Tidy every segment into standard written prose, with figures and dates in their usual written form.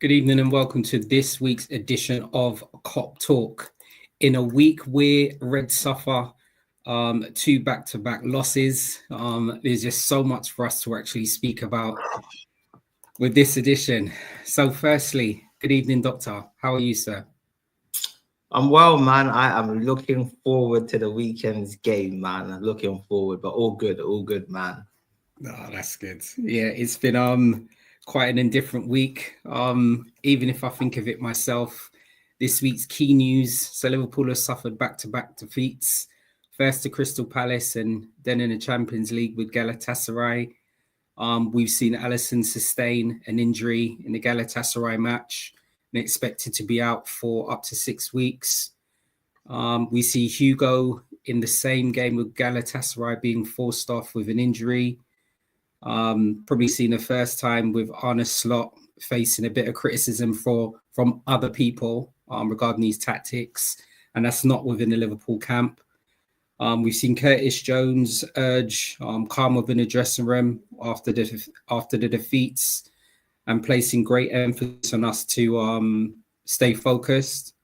Good evening and welcome to this week's edition of Cop Talk. In a week where Reds suffer two back-to-back losses, there's just so much for us to actually speak about with this edition. So firstly, good evening, Doctor. How are you, sir? I'm well, man. I am looking forward to the weekend's game, man. I'm looking forward, but all good, man. Oh, that's good. Yeah, it's been quite an indifferent week. Even if I think of it myself, this week's key news. So Liverpool have suffered back-to-back defeats. First to Crystal Palace and then in the Champions League with Galatasaray. We've seen Alisson sustain an injury in the Galatasaray match and expected to be out for up to 6 weeks. We see Hugo in the same game with Galatasaray being forced off with an injury. Probably seen the first time with Arne Slot facing a bit of criticism from other people regarding these tactics, and that's not within the Liverpool camp. We've seen Curtis Jones urge calm within the dressing room after the defeats and placing great emphasis on us to stay focused.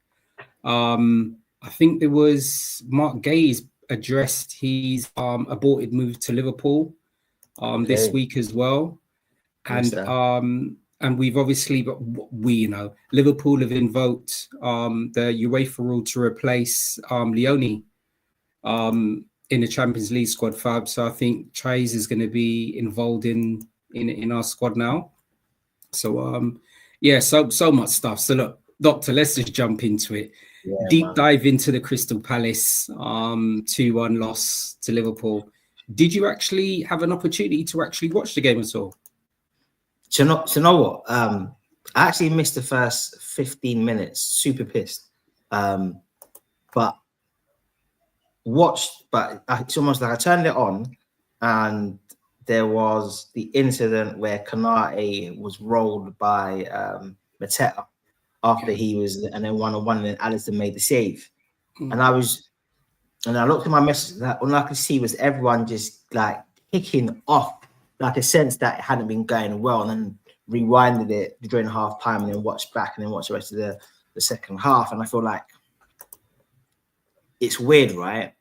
I think there was Mark Gay's addressed his aborted move to Liverpool this week as well. And we've obviously, but Liverpool have invoked the UEFA rule to replace Leone in the Champions League squad, Fab. So I think Chase is going to be involved in our squad now. So so much stuff. So look, Doctor, let's just jump into it. Yeah, Deep man. dive into the Crystal Palace 2-1 loss to Liverpool. Did you actually have an opportunity to actually watch the game at all? Do you know what? I actually missed the first 15 minutes. Super pissed. But it's almost like I turned it on and there was the incident where Kanate was rolled by Mateta after he was, and then 1-on-1, and then Alisson made the save. And I looked at my message, that all I could see was everyone just like kicking off, like a sense that it hadn't been going well, and then rewinded it during half time and then watched back and then watched the rest of the second half. And I feel like it's weird, right?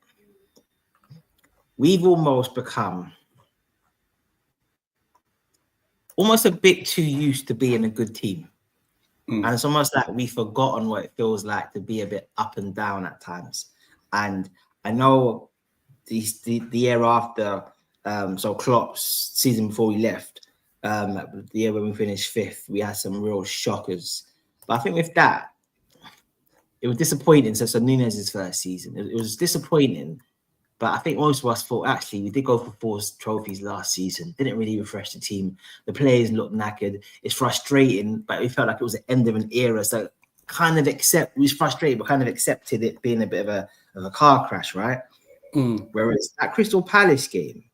We've almost become almost a bit too used to being a good team. And it's almost like we've forgotten what it feels like to be a bit up and down at times. And I know the year after, so Klopp's season before we left, the year when we finished 5th, we had some real shockers. But I think with that, it was disappointing. So Nunez's first season, it was disappointing. But I think most of us thought, actually, we did go for 4 trophies last season. Didn't really refresh the team. The players looked knackered. It's frustrating, but we felt like it was the end of an era. So it was frustrating, but kind of accepted it being a bit of a car crash, right? Whereas that Crystal Palace game,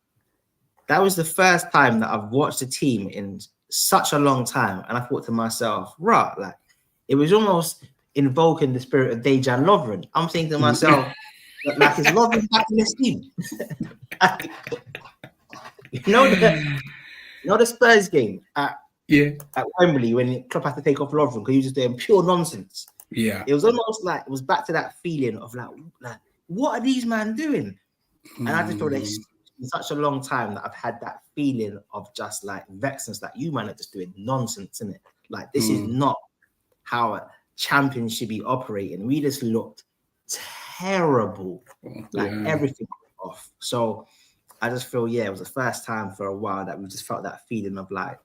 that was the first time that I've watched a team in such a long time. And I thought to myself, right, like, it was almost invoking the spirit of Dejan Lovren. I'm thinking to myself, like, is Lovren back in this team? you know the Spurs game at Wembley when Klopp had to take off Lovren because he was just doing pure nonsense. Yeah, it was almost like it was back to that feeling of like what are these men doing? And I just thought it's been such a long time that I've had that feeling of just like vexness, like you man are just doing nonsense, innit? Like this is not how a champion should be operating. We just looked terrible, like everything off. So I just feel it was the first time for a while that we just felt that feeling of like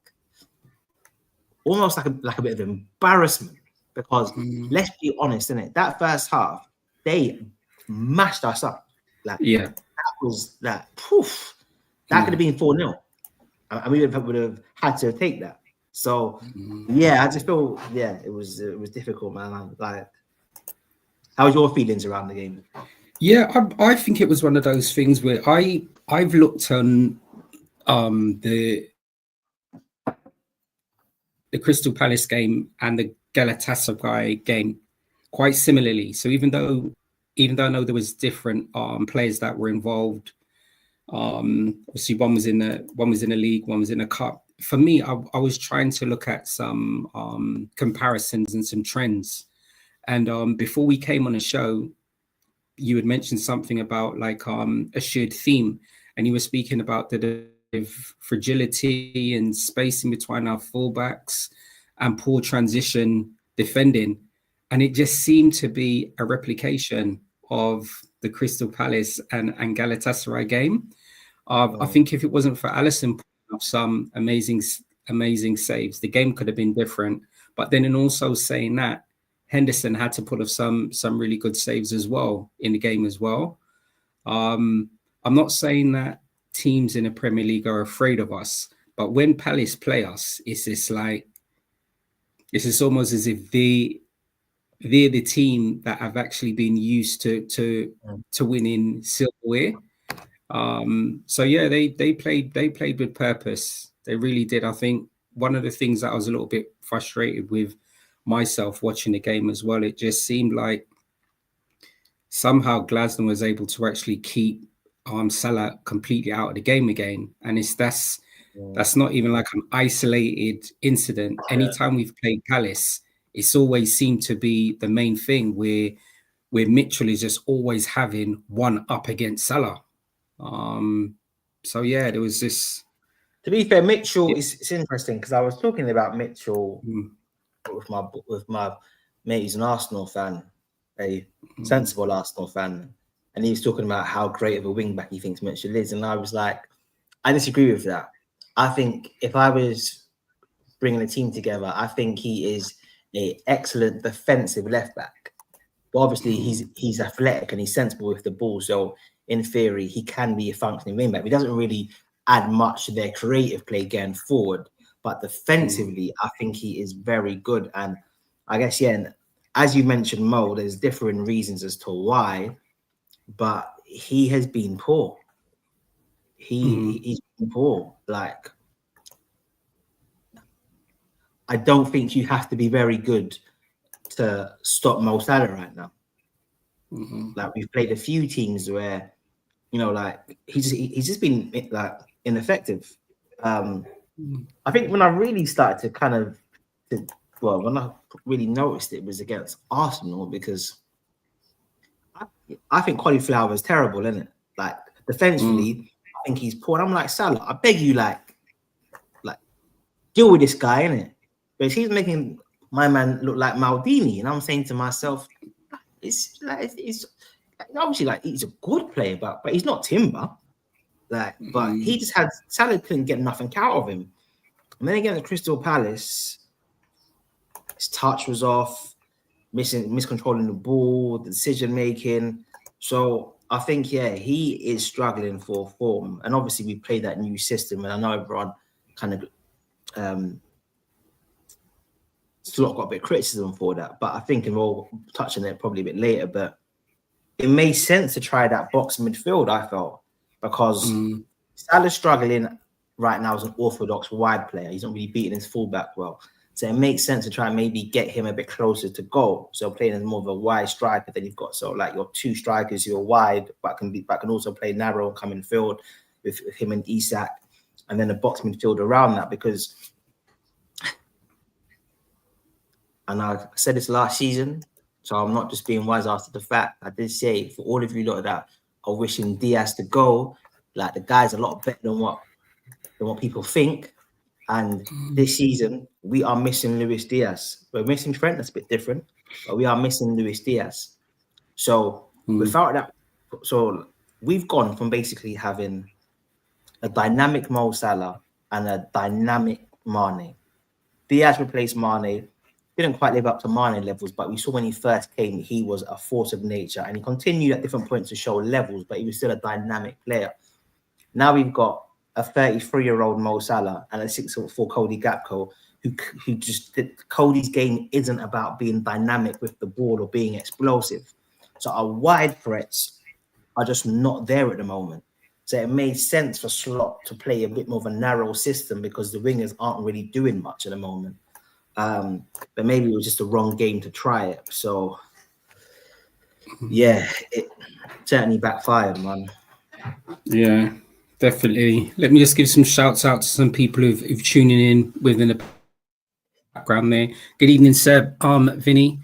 almost like a bit of embarrassment, because let's be honest, innit? That first half they mashed us up. Like that was like poof. That could have been 4-0, and we would have had to take that. So I just feel it was difficult, man. Like, how was your feelings around the game? Yeah, I think it was one of those things where I've looked on the Crystal Palace game and the Galatasaray game quite similarly. So even though I know there was different players that were involved, obviously one was in the league, one was in a cup. for me, I was trying to look at some comparisons and some trends. And before we came on the show, you had mentioned something about like a shared theme, and you were speaking about the fragility and spacing between our fullbacks and poor transition defending. And it just seemed to be a replication of the Crystal Palace and Galatasaray game. I think if it wasn't for Alisson putting up some amazing saves, the game could have been different. But then in also saying that, Henderson had to put up some really good saves as well in the game as well. I'm not saying that teams in the Premier League are afraid of us, but when Palace play us, it's just almost as if they're the team that have actually been used to winning silverware. So yeah, they played with purpose. They really did. I think one of the things that I was a little bit frustrated with myself watching the game as well, it just seemed like somehow Glasner was able to actually keep Salah completely out of the game again. And that's not even like an isolated incident. Anytime we've played Palace, it's always seemed to be the main thing where Mitchell is just always having one up against Salah. So yeah, there was this. To be fair, Mitchell it's interesting because I was talking about Mitchell with my mate. He's an Arsenal fan, a sensible Arsenal fan, and he was talking about how great of a wing back he thinks Mitchell is, and I was like, I disagree with that. I think if I was bringing a team together, I think he is an excellent defensive left back. But obviously, he's athletic and he's sensible with the ball, so in theory, he can be a functioning wing back. He doesn't really add much to their creative play going forward, but defensively, I think he is very good. And I guess, yeah, as you mentioned, Mo, there's different reasons as to why, but he has been poor. He's been poor. Like, I don't think you have to be very good to stop Mo Salah right now. Like, we've played a few teams where, like he's just been like ineffective. I think when I really started when I really noticed it was against Arsenal, because I think Cauliflower is terrible, isn't it? Like, defensively, I think he's poor. And I'm like, Salah, I beg you, like deal with this guy, innit? But he's making my man look like Maldini, and I'm saying to myself, it's obviously like he's a good player, but he's not Timber. Like, but he just had Salah couldn't get nothing out of him. And then again at Crystal Palace, his touch was off, miscontrolling the ball, the decision making. So I think he is struggling for form. And obviously we played that new system, and I know everyone kind of still got a bit of criticism for that. But I think, and we'll touch on it probably a bit later, but it made sense to try that box midfield, I felt, because Salah's struggling right now as an orthodox wide player. He's not really beating his fullback well. So it makes sense to try and maybe get him a bit closer to goal. So playing as more of a wide striker than you've got. So like your two strikers, you're wide, but can also play narrow and come in field with him and Isak, and then a box midfield around that. Because, and I said this last season, so I'm not just being wise after the fact. I did say, for all of you lot that are wishing Diaz to go, like, the guy's a lot better than what people think. And this season, we are missing Luis Diaz. We're missing Trent, that's a bit different, but we are missing Luis Diaz. So without that, so we've gone from basically having a dynamic Mo Salah and a dynamic Mane. Diaz replaced Mane. Didn't quite live up to Mane levels, but we saw when he first came, he was a force of nature, and he continued at different points to show levels, but he was still a dynamic player. Now we've got a 33-year-old Mo Salah and a 6'4" Cody Gakpo, who just, Cody's game isn't about being dynamic with the ball or being explosive. So our wide threats are just not there at the moment. So it made sense for Slot to play a bit more of a narrow system because the wingers aren't really doing much at the moment. But maybe it was just the wrong game to try it. So yeah, it certainly backfired, man. Yeah. Definitely. Let me just give some shouts out to some people who've tuning in within the background there. Good evening, Seb. Vinny.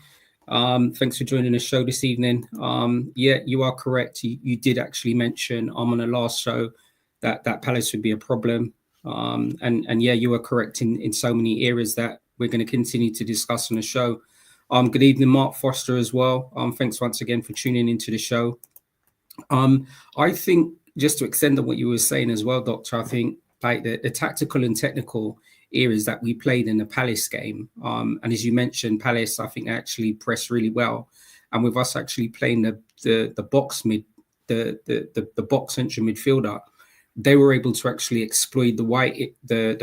Thanks for joining the show this evening. Yeah, you are correct. You did actually mention on the last show that Palace would be a problem. And yeah, you are correct in so many areas that we're going to continue to discuss on the show. Good evening, Mark Foster as well. Thanks once again for tuning into the show. I think just to extend on what you were saying as well, Doctor, I think like the tactical and technical areas that we played in the Palace game, and as you mentioned, Palace, I think actually pressed really well, and with us actually playing the box the box central midfielder, they were able to actually exploit the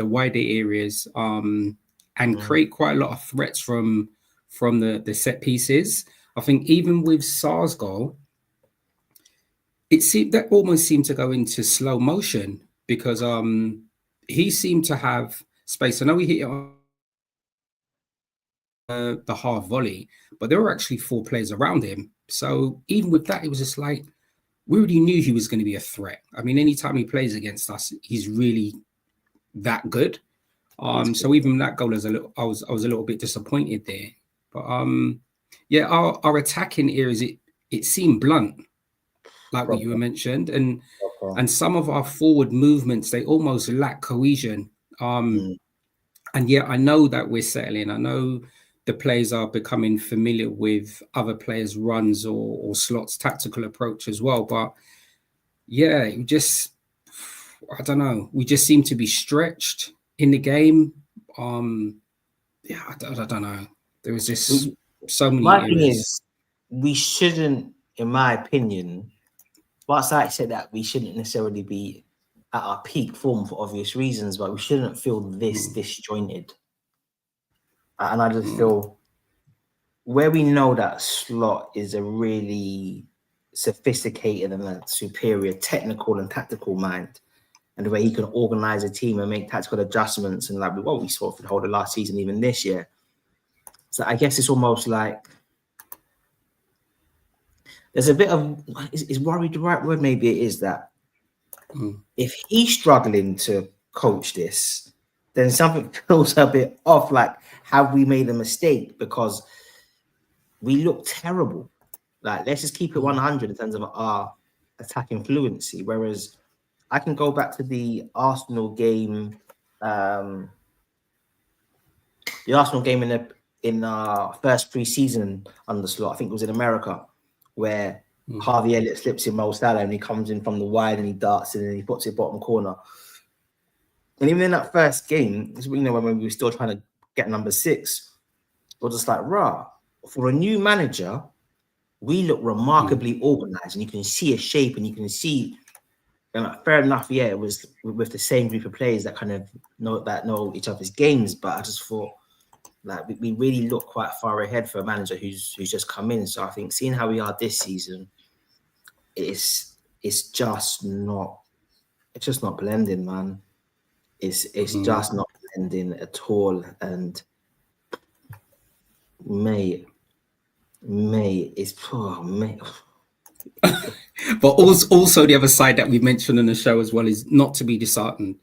wider areas and create quite a lot of threats from the set pieces. I think even with Sarr's goal, it seemed that almost seemed to go into slow motion because he seemed to have space. I know he hit it on the half volley, but there were actually 4 players around him. So even with that, it was just like we already knew he was going to be a threat. I mean, anytime he plays against us, he's really that good. So even that goal was I was a little bit disappointed there. But yeah, our attacking areas, it seemed blunt, like what you mentioned, and some of our forward movements, they almost lack cohesion. And yeah, I know that we're settling. I know the players are becoming familiar with other players' runs or slots, tactical approach as well. But yeah, I don't know. We just seem to be stretched in the game. Yeah, I don't know. There was just so many My areas. thing is, we shouldn't, in my opinion, whilst I said that we shouldn't necessarily be at our peak form for obvious reasons, but we shouldn't feel this disjointed. And I just feel where we know that Slot is a really sophisticated and a superior technical and tactical mind, and the way he can organize a team and make tactical adjustments, and like what we saw for the whole of last season, even this year. So I guess it's almost like there's a bit of, is worried the right word? Maybe it is that if he's struggling to coach this, then something feels a bit off. Like, have we made a mistake? Because we look terrible. Like, let's just keep it 100 in terms of our attacking fluency. Whereas I can go back to the Arsenal game, in our first pre-season under Slot. I think it was in America, where Harvey Elliott slips in Mo Salah and he comes in from the wide and he darts in and he puts it bottom corner. And even in that first game, when we were still trying to get number 6, it was just like, for a new manager, we look remarkably organized, and you can see a shape, and you can see, and fair enough, yeah, it was with the same group of players that kind of know each other's games, but I just thought, like, we really look quite far ahead for a manager who's just come in. So I think seeing how we are this season, it's just not blending, man. It's just not blending at all. And mate, it's mate. But also the other side that we mentioned in the show as well is not to be disheartened.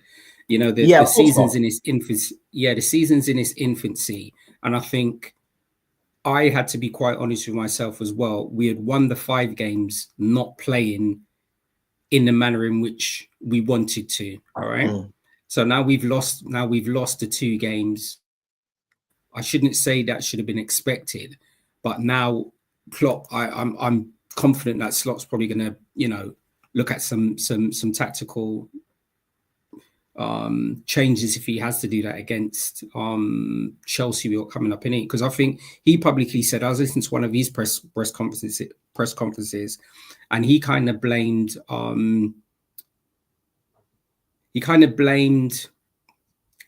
You know, the season's in its infancy. Yeah, the season's in its infancy. And I think I had to be quite honest with myself as well. We had won the 5 games not playing in the manner in which we wanted to. All right. So now we've lost the 2 games. I shouldn't say that should have been expected, but now Klopp, I'm confident that Slot's probably going to, look at some tactical changes if he has to do that against Chelsea or coming up in it. Because I think he publicly said, I was listening to one of his press conferences, and he kind of blamed and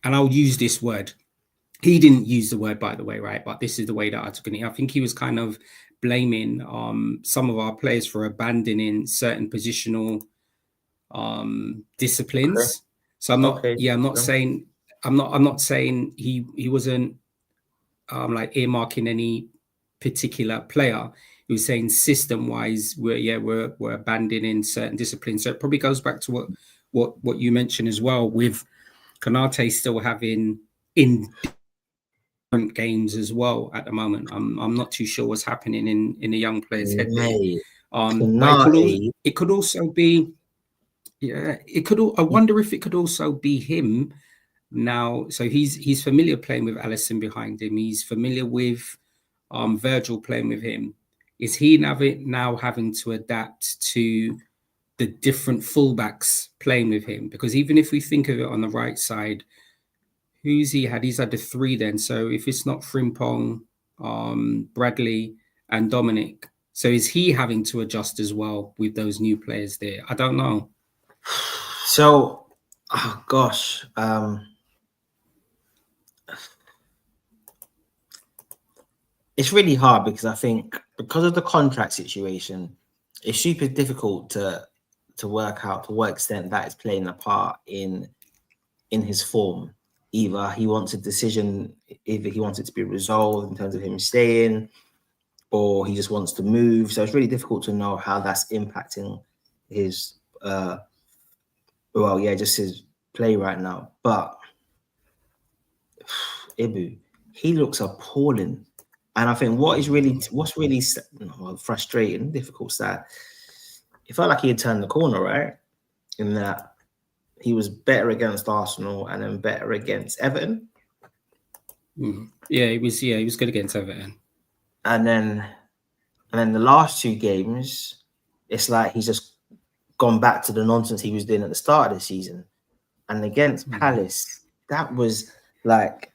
I'll use this word. He didn't use the word, by the way, right? But this is the way that I took it. I think he was kind of blaming some of our players for abandoning certain positional disciplines. Okay. So I'm not saying he wasn't like earmarking any particular player. He was saying system-wise, we're abandoning certain disciplines. So it probably goes back to what you mentioned as well, with Konate still having in different games as well at the moment. I'm not too sure what's happening in the young player's head there. But it could also be, it could. I wonder if it could also be him now. So he's familiar playing with Alisson behind him. He's familiar with Virgil playing with him. Is he now having to adapt to the different fullbacks playing with him? Because even if we think of it on the right side, who's he had? He's had the three then. So if it's not Frimpong, Bradley, and Dominic, so is he having to adjust as well with those new players there? I don't know. So, oh gosh. It's really hard because I think because of the contract situation, it's super difficult to work out to what extent that is playing a part in his form. Either he wants a decision, either he wants it to be resolved in terms of him staying, or he just wants to move. So it's really difficult to know how that's impacting his just his play right now. But Ibu, he looks appalling. And I think what's really frustrating, difficult stat, it felt like he had turned the corner, right? In that he was better against Arsenal and then better against Everton. Yeah, he was good against Everton. And then the last two games, it's like he's just gone back to the nonsense he was doing at the start of the season. And against Palace, that was like,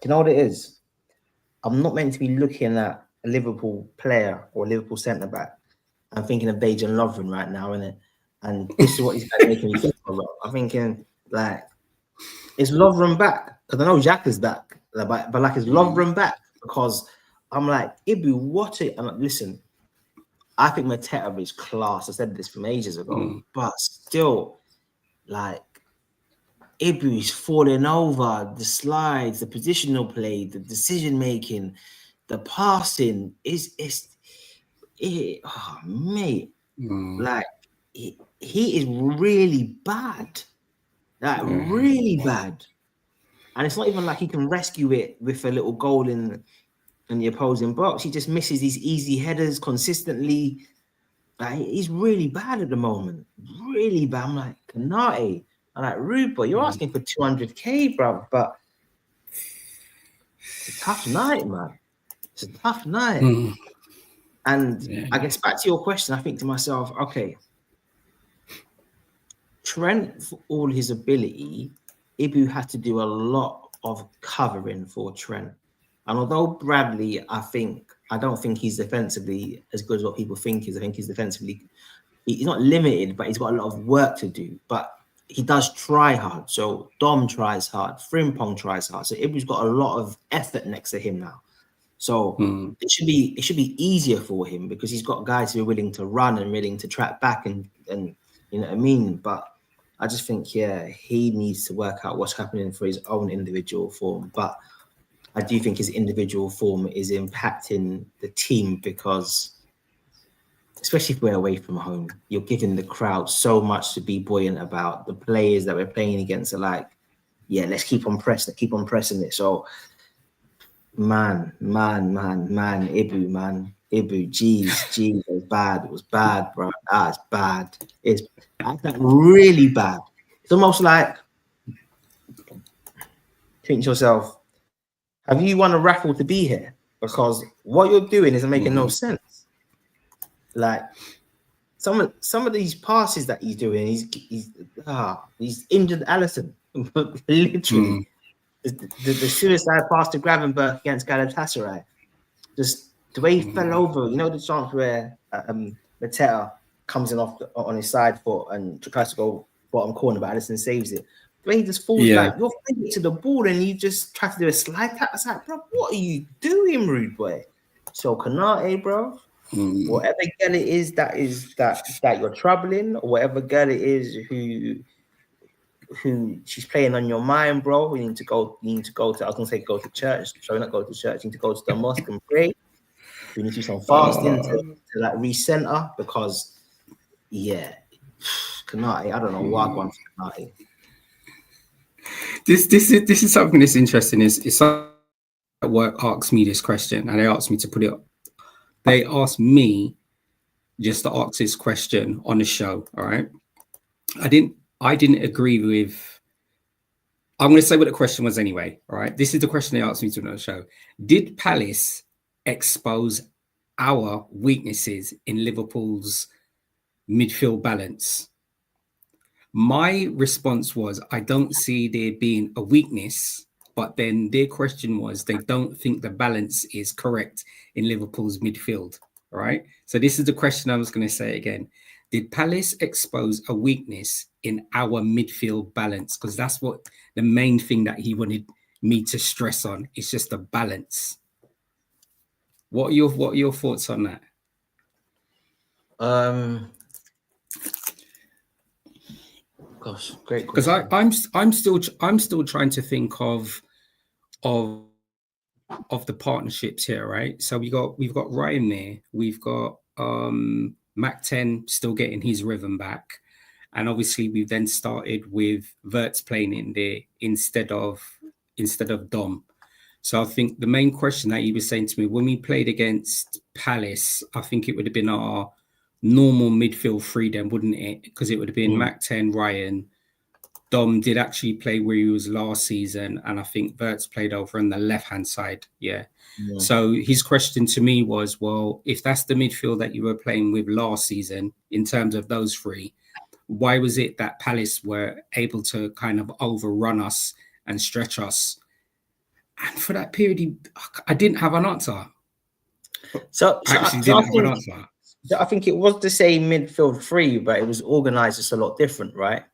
you know what it is? I'm not meant to be looking at a Liverpool player or Liverpool centre-back. I'm thinking of Dejan Lovren right now, innit? And this is what he's making me think about. I'm thinking, like, is Lovren back? Because I know Jack is back. But like, is Lovren back? Because I'm like, Ibu, what it? And listen, I think Mateta is class. I said this from ages ago. But still, like, Ibu is falling over. The slides, the positional play, the decision making, the passing mate. Like he is really bad. Like really bad. And it's not even like he can rescue it with a little goal in the opposing box. He just misses these easy headers consistently. Like he's really bad at the moment. Really bad. I'm like, Konate. I'm like, rude boy, you're asking for 200k, bro. But it's a tough night, man. It's a tough night. And I guess back to your question, I think to myself, okay, Trent, for all his ability, Ibu had to do a lot of covering for Trent. And although Bradley, I don't think he's defensively as good as what people think is. I think he's defensively, he's not limited, but he's got a lot of work to do. But he does try hard. So Dom tries hard, Frimpong tries hard. So Ibu's got a lot of effort next to him now. So it should be easier for him because he's got guys who are willing to run and willing to track back and you know what I mean. But I just think he needs to work out what's happening for his own individual form. But I do think his individual form is impacting the team because, especially if we're away from home, you're giving the crowd so much to be buoyant about. The players that we're playing against are like, let's keep on pressing it. So, man, Ibu, jeez, it was bad, bro. That's bad. It's really bad. It's almost like, think to yourself, have you won a raffle to be here? Because what you're doing isn't making no sense. Like some of these passes that he's doing, he's injured Alisson. Literally. The suicide pass to Gravenberch against Galatasaray. Just the way he fell over, you know, the chance where Mateta comes in on his side foot and tries to go bottom corner, but Alisson saves it. The way he just falls back, you're thinking to the ball and you just try to do a slide tap. It's like, bro, what are you doing, rude boy? So Konate, bro, whatever girl it is that you're troubling, or whatever girl it is who she's playing on your mind, bro. You need to go to, I was gonna say go to church. Sorry, not go to church. You need to go to the mosque and pray. We need to do some fasting to like recenter because Kanate. I don't know why I've gone for Kanate. This is something that's interesting. Is someone at work asked me this question, and they asked me to put it. They asked me just to ask this question on the show. All right, I didn't agree with. I'm going to say what the question was anyway. All right, this is the question they asked me to do on the show. Did Palace expose our weaknesses in Liverpool's midfield balance? My response was, I don't see there being a weakness, but then their question was they don't think the balance is correct in Liverpool's midfield. All right. So this is the question I was going to say again. Did Palace expose a weakness in our midfield balance? Because that's what the main thing that he wanted me to stress on. It's just the balance. What are your thoughts on that? Gosh, great question. Because I'm still trying to think of the partnerships here, right? So we've got Ryan there, we've got Mac 10 still getting his rhythm back, and obviously we've then started with Verts playing in there instead of Dom. So I think the main question that you were saying to me when we played against Palace, I think it would have been our normal midfield three then, wouldn't it? Because it would have been Mac 10, Ryan. Dom did actually play where he was last season, and I think Verts played over on the left-hand side. Yeah. So his question to me was, well, if that's the midfield that you were playing with last season in terms of those three, why was it that Palace were able to kind of overrun us and stretch us? And for that period, I didn't have an answer. I think it was the same midfield three, but it was organised just a lot different, right?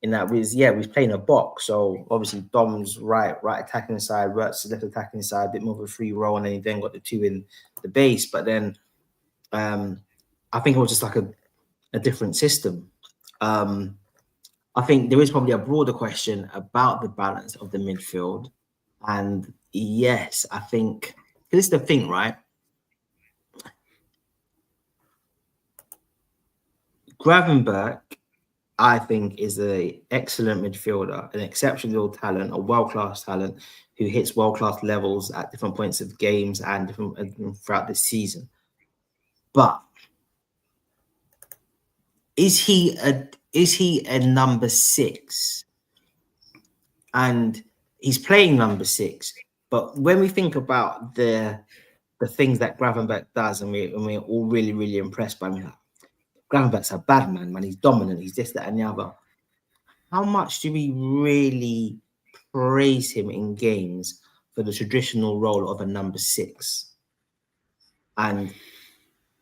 In that we was playing a box. So obviously Dom's right attacking side, Verts left attacking side, a bit more of a free roll, and then he then got the two in the base. But then I think it was just like a different system. I think there is probably a broader question about the balance of the midfield. And yes, I think this is the thing, right? Gravenberch, I think, is an excellent midfielder, an exceptional talent, a world-class talent who hits world-class levels at different points of games and throughout this season. But is he a number 6? And he's playing number 6. But when we think about the things that Gravenberch does, and we're all really, really impressed by him, Gravenberch's a bad man. He's dominant. He's this, that, and the other. How much do we really praise him in games for the traditional role of a number 6? And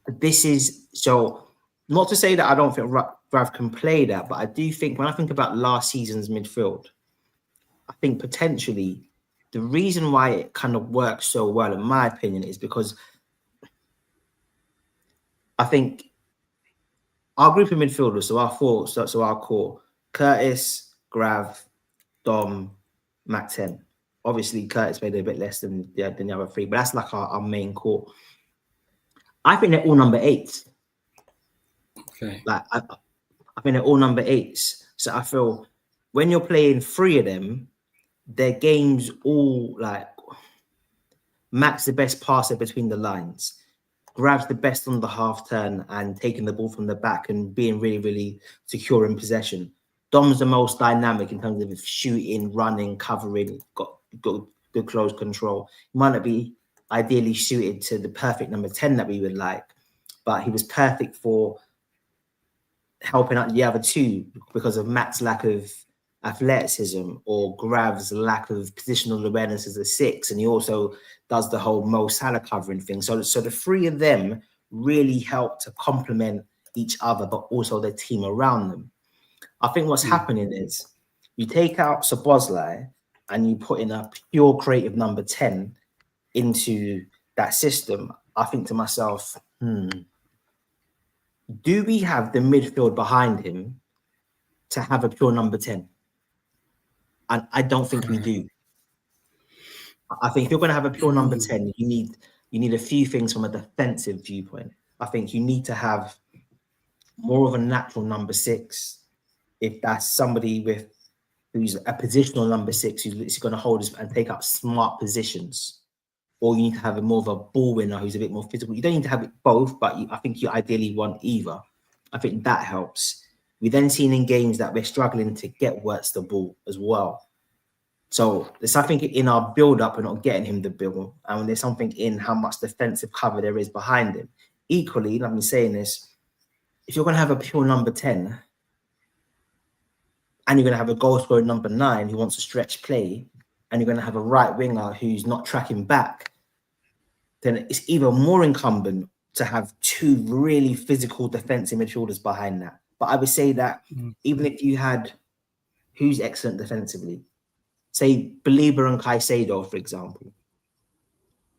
this is so. Not to say that I don't think Grav can play that, but I do think when I think about last season's midfield, I think potentially the reason why it kind of works so well, in my opinion, is because I think our group of midfielders, so our core, Curtis, Grav, Dom, Mac 10. Obviously, Curtis played a bit less than the other three, but that's like our main core. I think they're all number 8s. Okay. Like I think they're all number 8s. So I feel when you're playing 3 of them, their games all like Mac's the best passer between the lines. Grav's the best on the half turn and taking the ball from the back and being really, really secure in possession. Dom's the most dynamic in terms of shooting, running, covering, got good close control. He might not be ideally suited to the perfect number 10 that we would like, but he was perfect for helping out the other two because of Matt's lack of athleticism or Grav's lack of positional awareness as a 6, and he also does the whole Mo Salah covering thing. So the 3 of them really help to complement each other, but also the team around them. I think what's happening is you take out Szoboszlai and you put in a pure creative number 10 into that system. I think to myself, do we have the midfield behind him to have a pure number 10? And I don't think we do. I think if you're going to have a pure number 10, you need a few things from a defensive viewpoint. I think you need to have more of a natural number 6 if that's somebody who's a positional number 6 who's going to hold us and take up smart positions, or you need to have a more of a ball winner who's a bit more physical. You don't need to have it both, but I think you ideally want either. I think that helps. We've then seen in games that we're struggling to get Wirtz the ball as well. So there's something in our build-up, we're not getting him the ball, and there's something in how much defensive cover there is behind him. Equally, and I've been saying this, if you're going to have a pure number 10 and you're going to have a goal-scoring number 9 who wants to stretch play, and you're going to have a right winger who's not tracking back, then it's even more incumbent to have 2 really physical defensive midfielders behind that. But I would say that even if you had who's excellent defensively, say Belieber and Caicedo, for example,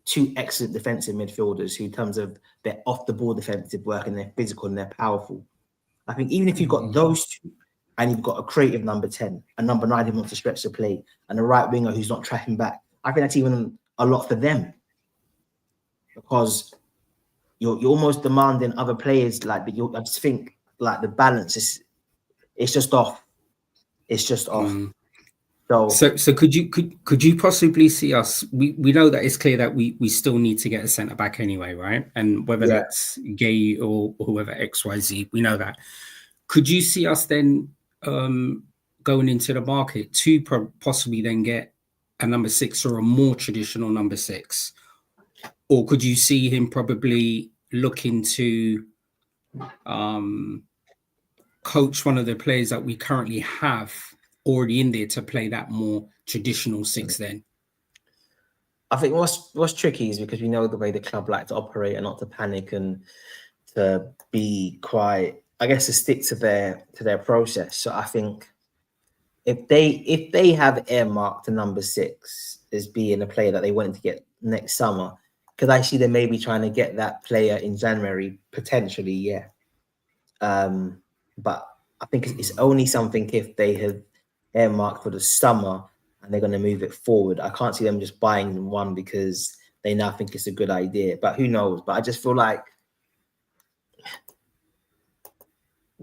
2 excellent defensive midfielders who, in terms of their off-the-ball defensive work and they're physical and they're powerful. I think even if you've got those 2 and you've got a creative number 10, a number 9 who wants to stretch the play, and a right winger who's not tracking back, I think that's even a lot for them, because you're almost demanding other players like that. I just think like the balance it's just off. It's just off. So could you possibly see us? We know that it's clear that we still need to get a centre back anyway, right? And whether that's Gay or whoever XYZ, we know that. Could you see us then going into the market to possibly then get a number 6 or a more traditional number 6? Or could you see him probably looking to coach one of the players that we currently have already in there to play that more traditional 6 then? I think what's tricky is because we know the way the club like to operate and not to panic and to be quite, I guess, to stick to their process. So I think if they have earmarked a number 6 as being a player that they wanted to get next summer, could I see them maybe trying to get that player in January? Potentially, yeah. But I think it's only something if they have earmarked for the summer and they're going to move it forward. I can't see them just buying one because they now think it's a good idea. But who knows? But I just feel like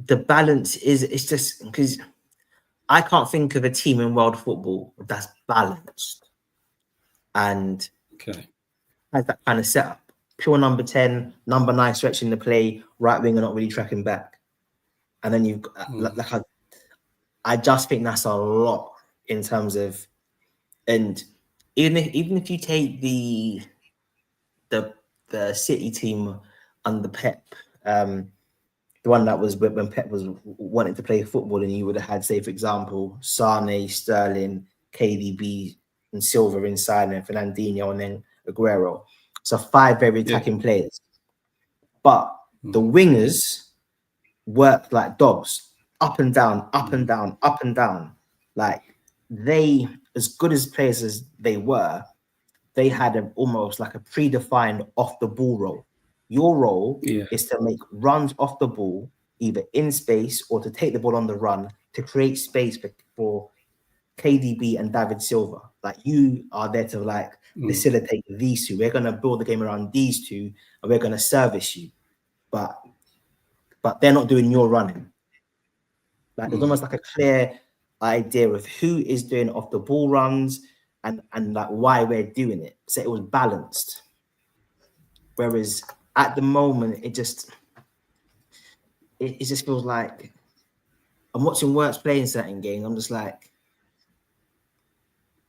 the balance it's just because I can't think of a team in world football that's balanced and has that kind of setup. Pure number 10, number 9 stretching the play, right winger not really tracking back. And then you've got I just think that's a lot in terms of, and even if you take the City team under Pep, the one that was when Pep was wanting to play football, and you would have had, say, for example, Sane, Sterling, KDB, and Silva inside, and Fernandinho, and then Aguero. So 5 very attacking players, but the wingers worked like dogs. Up and down, up and down, up and down. Like they, as good as players as they were, they had almost like a predefined off the ball role. Your role is to make runs off the ball, either in space or to take the ball on the run to create space for KDB and David Silva. Like you are there to like facilitate these 2. We're going to build the game around these 2 and we're going to service you. But they're not doing your running. Like there's almost like a clear idea of who is doing off the ball runs and like why we're doing it. So it was balanced. Whereas at the moment, it just feels like I'm watching Wirtz playing certain games. I'm just like,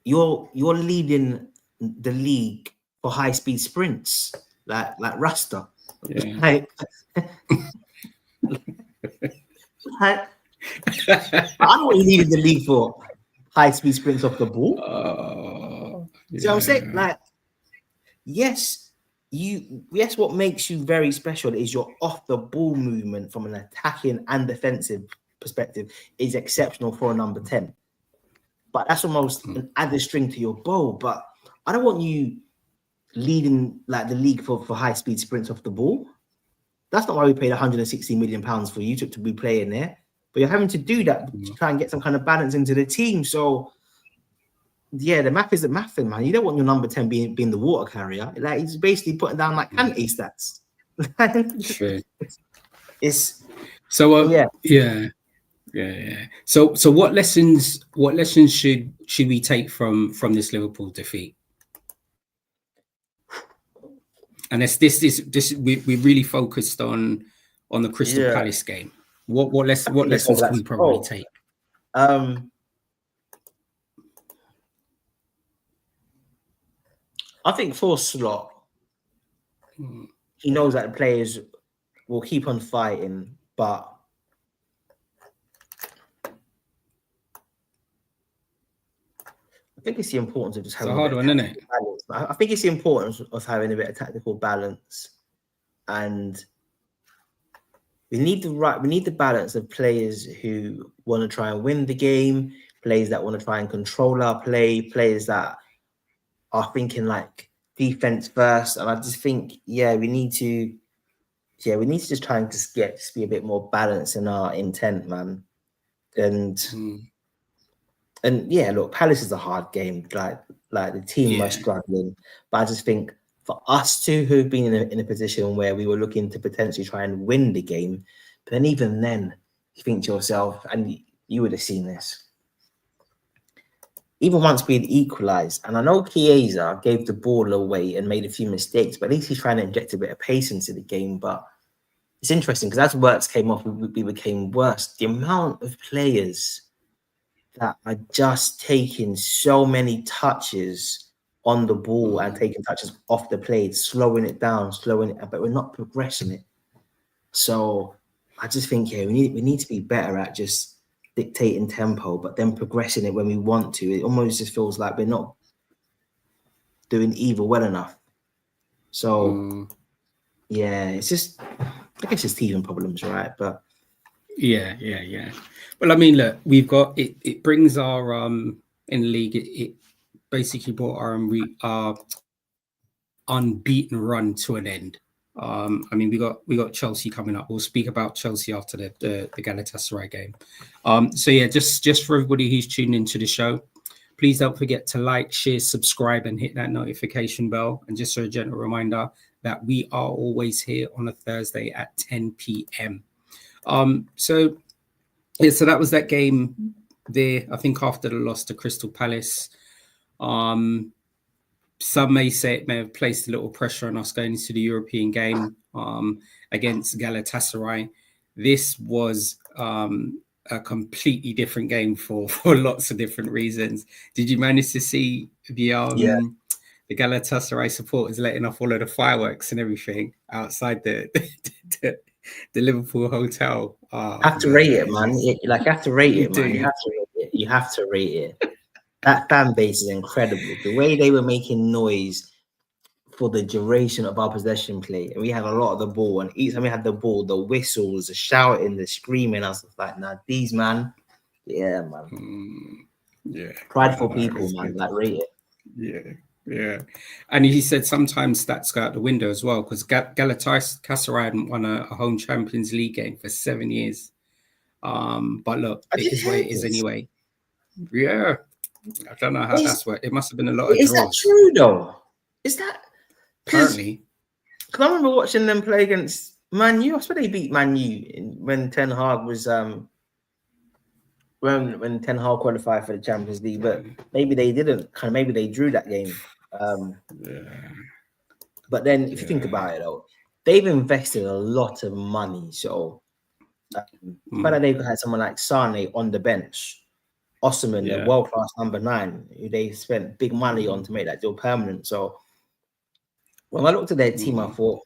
you're leading the league for high speed sprints, like Rasta. Yeah. I know what you needed the league for. High speed sprints off the ball. See what I'm saying? Like, yes, what makes you very special is your off the ball movement from an attacking and defensive perspective is exceptional for a number 10. But that's almost an added string to your bow. But I don't want you leading like the league for high speed sprints off the ball. That's not why we paid £160 million for you to be playing there. But you're having to do that to try and get some kind of balance into the team. So, yeah, the math isn't mathing, man. You don't want your number 10 being the water carrier. Like he's basically putting down like Kante stats. True. It's so yeah. Yeah. So what lessons should we take from this Liverpool defeat? And this we really focused on the Crystal Palace game. What lessons can we probably take? I think for Slot, he knows that the players will keep on fighting, but I think it's the importance of just having a hard one, isn't it? Balance. I think it's the importance of having a bit of tactical balance, and we need the balance of players who want to try and win the game, players that want to try and control our play, players that are thinking like defense first. And I just think, we need to just try and just be a bit more balanced in our intent, man. And look, Palace is a hard game. Like the team are struggling, but I just think for us two who've been in a position where we were looking to potentially try and win the game, but then even then, you think to yourself, and you would have seen this, even once we had equalised, and I know Chiesa gave the ball away and made a few mistakes, but at least he's trying to inject a bit of pace into the game. But it's interesting because as works came off, we became worse. The amount of players that are just taking so many touches on the ball and taking touches off the plate, slowing it down, but we're not progressing it. So I just think, we need to be better at just dictating tempo, but then progressing it when we want to. It almost just feels like we're not doing either well enough. So it's just, I guess it's teething problems, right? But yeah. Well, I mean, look, we've got it. It brings our in the league. It basically brought our unbeaten run to an end. I mean, we got Chelsea coming up. We'll speak about Chelsea after the Galatasaray game. So yeah, just for everybody who's tuned into the show, please don't forget to like, share, subscribe, and hit that notification bell. And just a gentle reminder that we are always here on a Thursday at 10 p.m. So that was that game there. I think after the loss to Crystal Palace, some may say it may have placed a little pressure on us going into the European game against Galatasaray. This was a completely different game for lots of different reasons. Did you manage to see the Galatasaray supporters letting off all of the fireworks and everything outside the Liverpool hotel? Have to rate it, man. You have to rate it, man. You have to rate it. That fan base is incredible. The way they were making noise for the duration of our possession play, and we had a lot of the ball, and each time we had the ball, the whistles, the shouting, the screaming, I was like, these man. Prideful people, man. Like, rate it. Yeah. And he said sometimes stats go out the window as well, because Galatasaray hadn't won a home Champions League game for 7 years. But look, it is what it is anyway. Yeah. I don't know how that's worked. It must have been a lot of draws. Is that true, though? Is that... Apparently. Because I remember watching them play against Man U. I swear they beat Man U when Ten Hag was... when Ten Hag qualified for the Champions League, but maybe they didn't. Maybe they drew that game. But then, if you think about it, though, they've invested a lot of money. So, but they've had someone like Sane on the bench, Osimhen, a world-class number 9, who they spent big money on to make that deal permanent. So, when I looked at their team, I thought,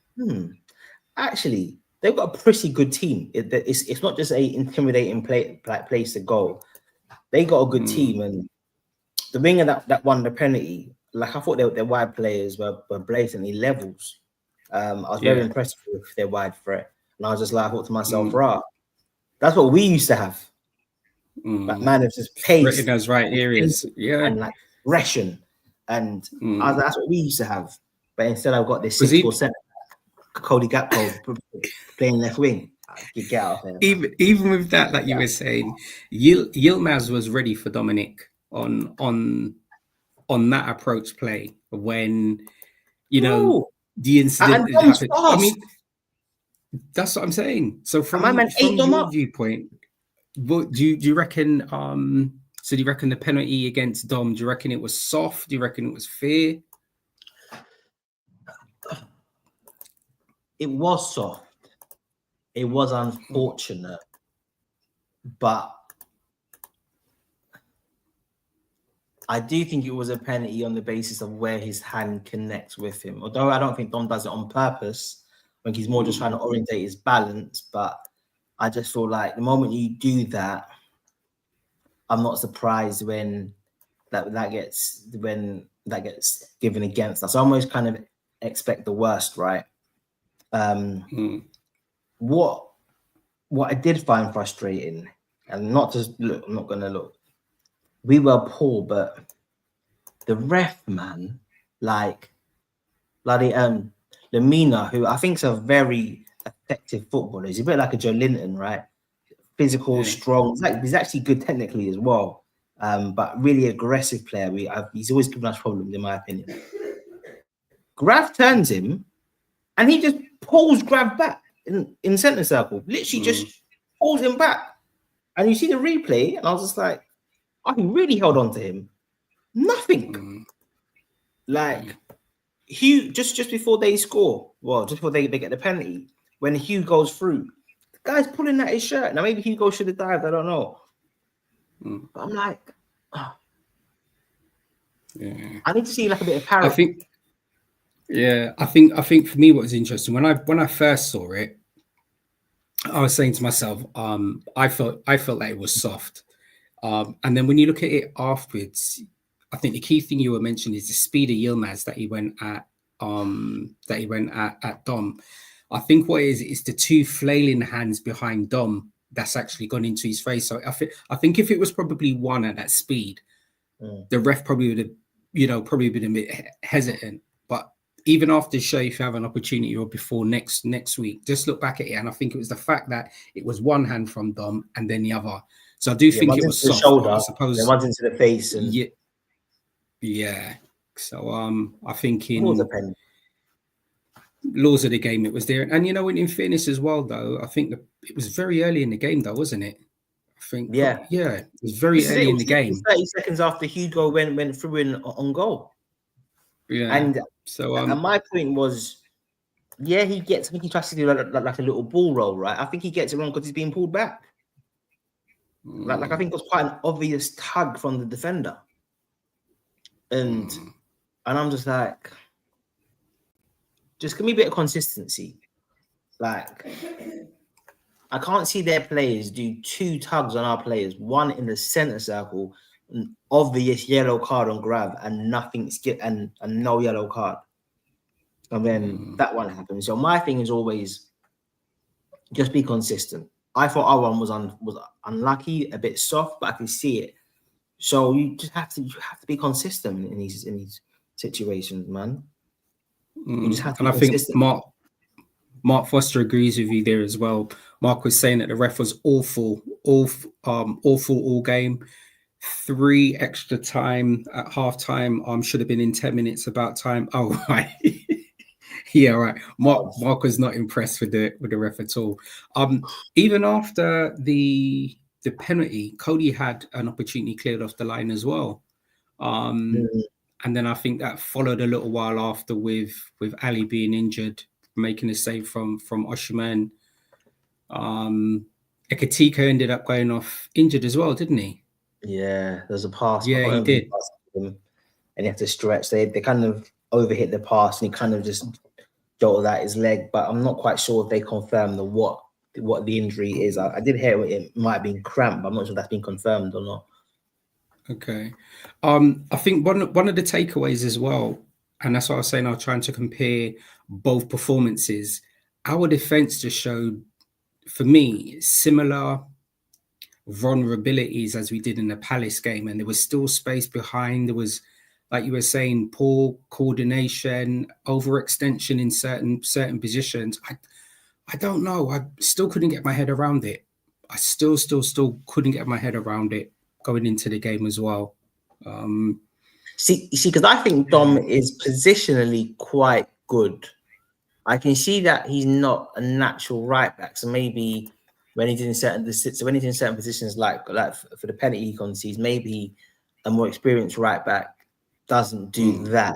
actually, they've got a pretty good team. It's not just a intimidating place to go. They got a good team, and the winger that won the penalty, like I thought their wide players were blatantly levels. I was very impressed with their wide threat, and I was just like, I thought to myself, that's what we used to have. Like, man, it's just pace in those right areas, and like aggression, and that's what we used to have. But instead, I've got this 6'4" Cody Gakpo playing left wing. You get out of here. Even with that, like you were saying, Yilmaz was ready for Dominic on that approach play when the incident happened. I mean, that's what I'm saying. So from your viewpoint, what do you reckon? So do you reckon the penalty against Dom? Do you reckon it was soft? Do you reckon it was fair? It was soft. It was unfortunate, but I do think it was a penalty on the basis of where his hand connects with him. Although I don't think Dom does it on purpose. I think he's more just trying to orientate his balance. But I just feel like the moment you do that, I'm not surprised when that gets given against us. I almost kind of expect the worst, right? What I did find frustrating, and not just look, I'm not gonna look. We were poor, but the ref, man, like bloody Lamina, who I think is a very effective footballer. He's a bit like a Joe Linton, right? Physical, strong. He's actually good technically as well, but really aggressive player. He's always given us problems, in my opinion. Grav turns him, and he just pulls Grav back in centre circle. Literally, just pulls him back. And you see the replay, and I was just like, oh, he really held on to him. Nothing. Like Hugh, just before they score, well, just before they get the penalty, when Hugh goes through, the guy's pulling at his shirt. Now maybe Hugo should have dived, I don't know. But I'm like, oh. I need to see like a bit of parity. I think for me what was interesting when I first saw it, I was saying to myself, I felt like it was soft. And then when you look at it afterwards, I think the key thing you were mentioning is the speed of Yilmaz that he went at Dom. I think what it is the two flailing hands behind Dom that's actually gone into his face. So I think if it was probably one at that speed, the ref probably would have, probably been a bit hesitant. But even after the show, if you have an opportunity or before next week, just look back at it. And I think it was the fact that it was one hand from Dom and then the other. So I do think it was soft. Shoulder, I suppose it was into the face. And... Yeah. So I think in laws of the game it was there. And in fairness as well, though, I think it was very early in the game, though, wasn't it? I think it was very early in the game. 30 seconds after Hugo went through on goal. Yeah. And so and my point was, I think he tries to do like a little ball roll, right? I think he gets it wrong because he's being pulled back. Like I think it was quite an obvious tug from the defender. And I'm just like, just give me a bit of consistency. Like, I can't see their players do two tugs on our players, one in the centre circle, an obvious yellow card on Grav, and and no yellow card. And then that one happens. So my thing is always just be consistent. I thought our one was unlucky, a bit soft, but I can see it. So you just have to be consistent in these situations, man. You just have to be consistent. I think Mark Foster agrees with you there as well. Mark was saying that the ref was awful all game. 3 extra time at half time. Should have been in 10 minutes about time. Oh right. Yeah, right. Mark was not impressed with the ref at all. Even after the penalty, Cody had an opportunity cleared off the line as well. And then I think that followed a little while after with Ali being injured, making a save from Osimhen. Ekitike ended up going off injured as well, didn't he? Yeah, there's a pass. Yeah, he did. And he had to stretch. They kind of overhit the pass and he kind of just jolted out his leg. But I'm not quite sure if they confirmed what the injury is. I did hear it might have been cramp, but I'm not sure if that's been confirmed or not. Okay. I think one of the takeaways as well, and that's what I was saying, I was trying to compare both performances. Our defense just showed, for me, similar vulnerabilities as we did in the Palace game, and there was still space behind. There was, like you were saying, poor coordination, overextension in certain positions. I don't know. I still couldn't get my head around it. I still couldn't get my head around it going into the game as well. See, because I think Dom is positionally quite good. I can see that he's not a natural right back, so maybe when he's in certain positions, like for the penalty he concedes, maybe a more experienced right back doesn't do that.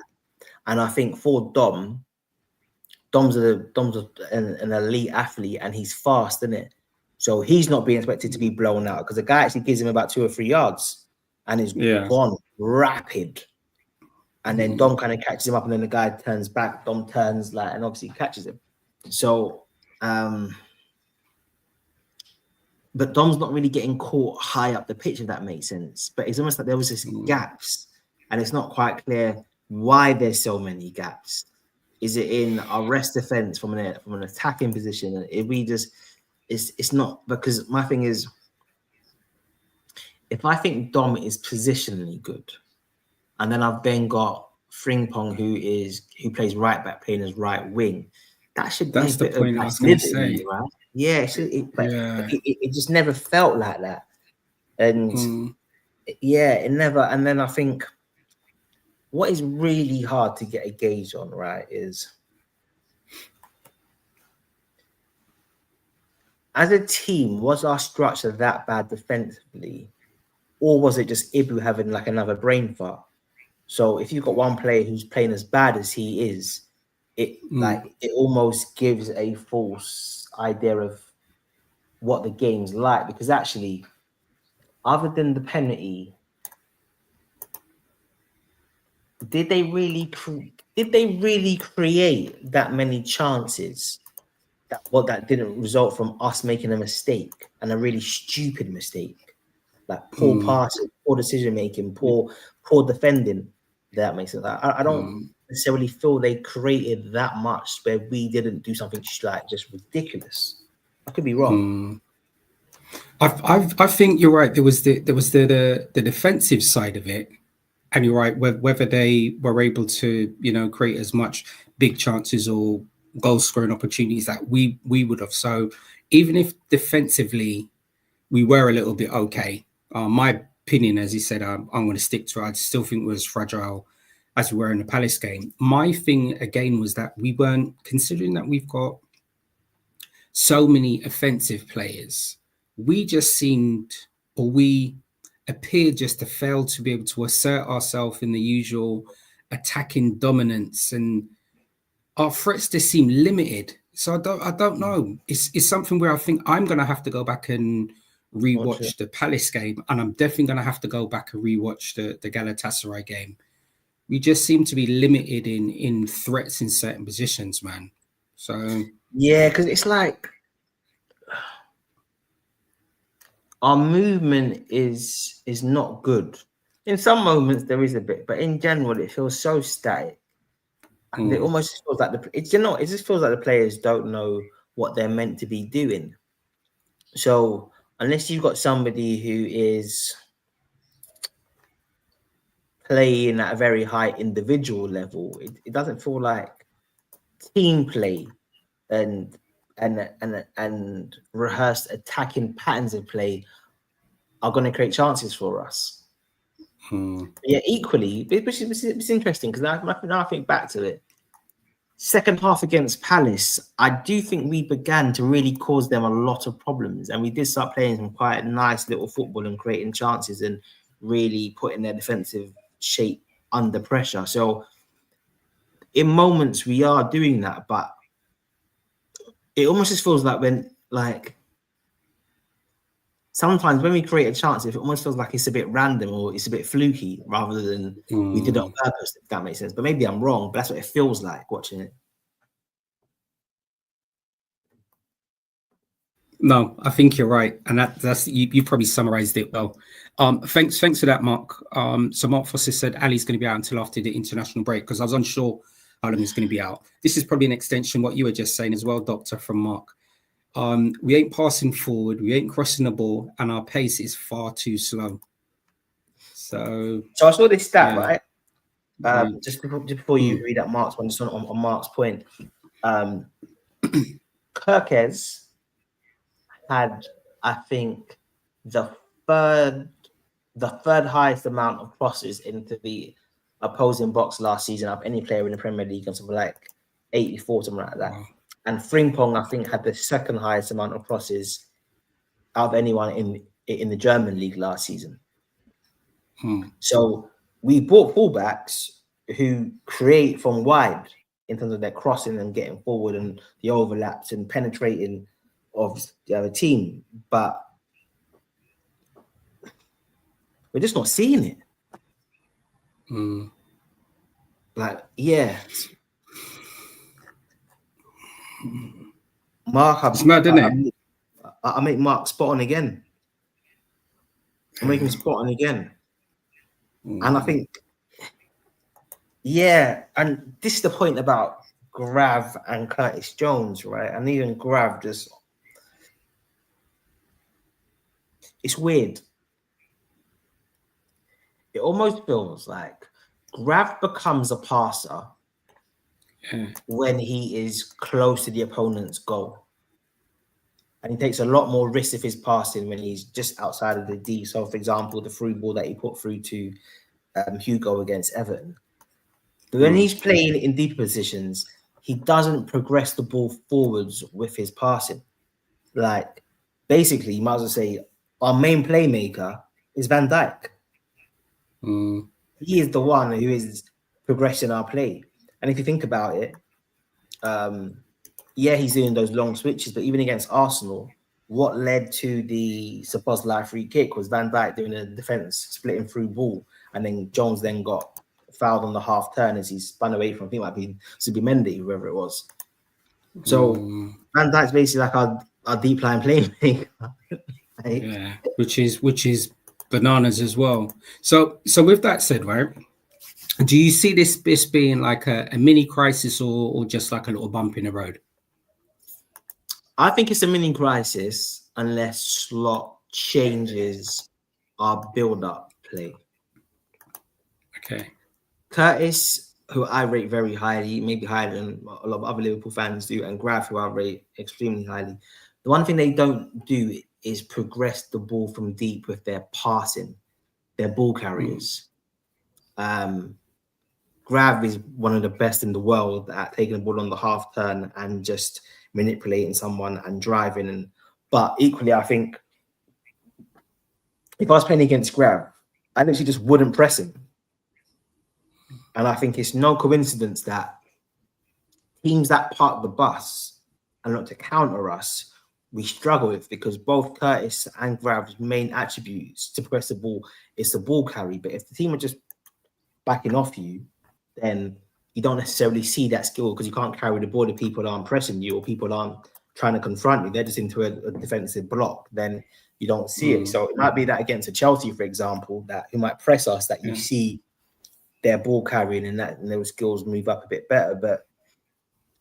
And I think for Dom's an elite athlete, and he's fast, isn't it? So he's not being expected to be blown out, because the guy actually gives him about 2 or 3 yards and is gone rapid. And then Dom kind of catches him up, and then the guy turns back. Dom turns and obviously catches him. So, but Dom's not really getting caught high up the pitch, if that makes sense. But it's almost like there was this gaps, and it's not quite clear why there's so many gaps. Is it in our rest defense from an attacking position? If we just, it's not, because my thing is, if I think Dom is positionally good, and then I've then got Frimpong who plays right back, playing as right wing, that's the point I was going to say, right? Yeah, it just never felt like that, and it never. And then I think what is really hard to get a gauge on, right, is as a team, was our structure that bad defensively, or was it just Ibu having another brain fart? So if you've got one player who's playing as bad as he is, it almost gives a false idea of what the game's like, because actually, other than the penalty, did they really create that many chances that didn't result from us making a mistake, and a really stupid mistake, like poor passing, poor decision making, poor defending? That makes sense. I don't necessarily feel they created that much where we didn't do something just ridiculous. I could be wrong. I think you're right. There was the defensive side of it, and you're right. Whether they were able to create as much big chances or goal scoring opportunities that we would have. So even if defensively we were a little bit okay, my opinion, as you said, I'm going to stick to it. I still think we're as fragile as we were in the Palace game. My thing again was that we weren't, considering that we've got so many offensive players, we just seemed, or we appeared just to fail to be able to assert ourselves in the usual attacking dominance, and our threats just seem limited. So I don't know. It's something where I think I'm going to have to go back and rewatch the Palace game, and I'm definitely going to have to go back and rewatch the Galatasaray game. We just seem to be limited in threats in certain positions, man. So yeah, because it's like our movement is not good. In some moments there is a bit, but in general it feels so static. And it almost feels like it just feels like the players don't know what they're meant to be doing. So unless you've got somebody who is playing at a very high individual level, it doesn't feel like team play and rehearsed attacking patterns of play are going to create chances for us. Yeah, equally, which is interesting, because now I think back to it. Second half against Palace, I do think we began to really cause them a lot of problems, and we did start playing some quite nice little football and creating chances and really putting their defensive shape under pressure. So in moments we are doing that, but it almost just feels like sometimes when we create a chance, it almost feels like it's a bit random or it's a bit fluky rather than we did it on purpose, if that makes sense. But maybe I'm wrong, but that's what it feels like watching it. No, I think you're right, and that's you probably summarized it well. Thanks for that, Mark. So Mark Foster said Ali's going to be out until after the international break, because I was unsure how long he's going to be out. This is probably an extension what you were just saying as well, Doctor, from Mark. We ain't passing forward, we ain't crossing the ball, and our pace is far too slow. So I saw this stat, right? Just before you read that Mark's one, just on Mark's point, Kirkes had, I think, the third highest amount of crosses into the opposing box last season of any player in the Premier League, something like 84, something like that. Wow. And Frimpong, I think, had the second highest amount of crosses out of anyone in the German league last season. Hmm. So we bought fullbacks who create from wide in terms of their crossing and getting forward and the overlaps and penetrating of the other team, but we're just not seeing it. Hmm. Like, yeah, Mark, It's mad, isn't it? I make Mark spot on again. I'm making spot on again. And I think, yeah, and this is the point about Grav and Curtis Jones, right? And even Grav just, it's weird. It almost feels like Grav becomes a passer when he is close to the opponent's goal. And he takes a lot more risk of his passing when he's just outside of the D. So, for example, the through ball that he put through to Hugo against Everton. But when he's playing in deeper positions, he doesn't progress the ball forwards with his passing. Like, basically, you might as well say our main playmaker is Van Dijk. He is the one who is progressing our play. And if you think about it, yeah, he's doing those long switches, but even against Arsenal, what led to the Szoboszlai free kick was Van Dijk doing a defense, splitting through ball, and then Jones then got fouled on the half turn as he spun away from, I think it might be Subimendi, whoever it was. So Van Dijk's basically like our deep line playmaker. Right? Yeah, which is bananas as well. So with that said, right, do you see this being like a mini crisis or just like a little bump in the road? I think it's a mini crisis unless Slot changes our build-up play. Okay. Curtis, who I rate very highly, maybe higher than a lot of other Liverpool fans do, and Grav, who I rate extremely highly. The one thing they don't do is progress the ball from deep with their passing, their ball carriers. Grav is one of the best in the world at taking the ball on the half turn and just manipulating someone and driving. But equally, I think if I was playing against Grav, I literally just wouldn't press him. And I think it's no coincidence that teams that park the bus and look to counter us, we struggle with, because both Curtis and Grav's main attributes to progress the ball is the ball carry. But if the team are just backing off you, then you don't necessarily see that skill because you can't carry the ball if people aren't pressing you or people aren't trying to confront you. They're just into a defensive block. Then you don't see it. So it might be that against a Chelsea, for example, that who might press us, that you see their ball carrying and those skills move up a bit better. But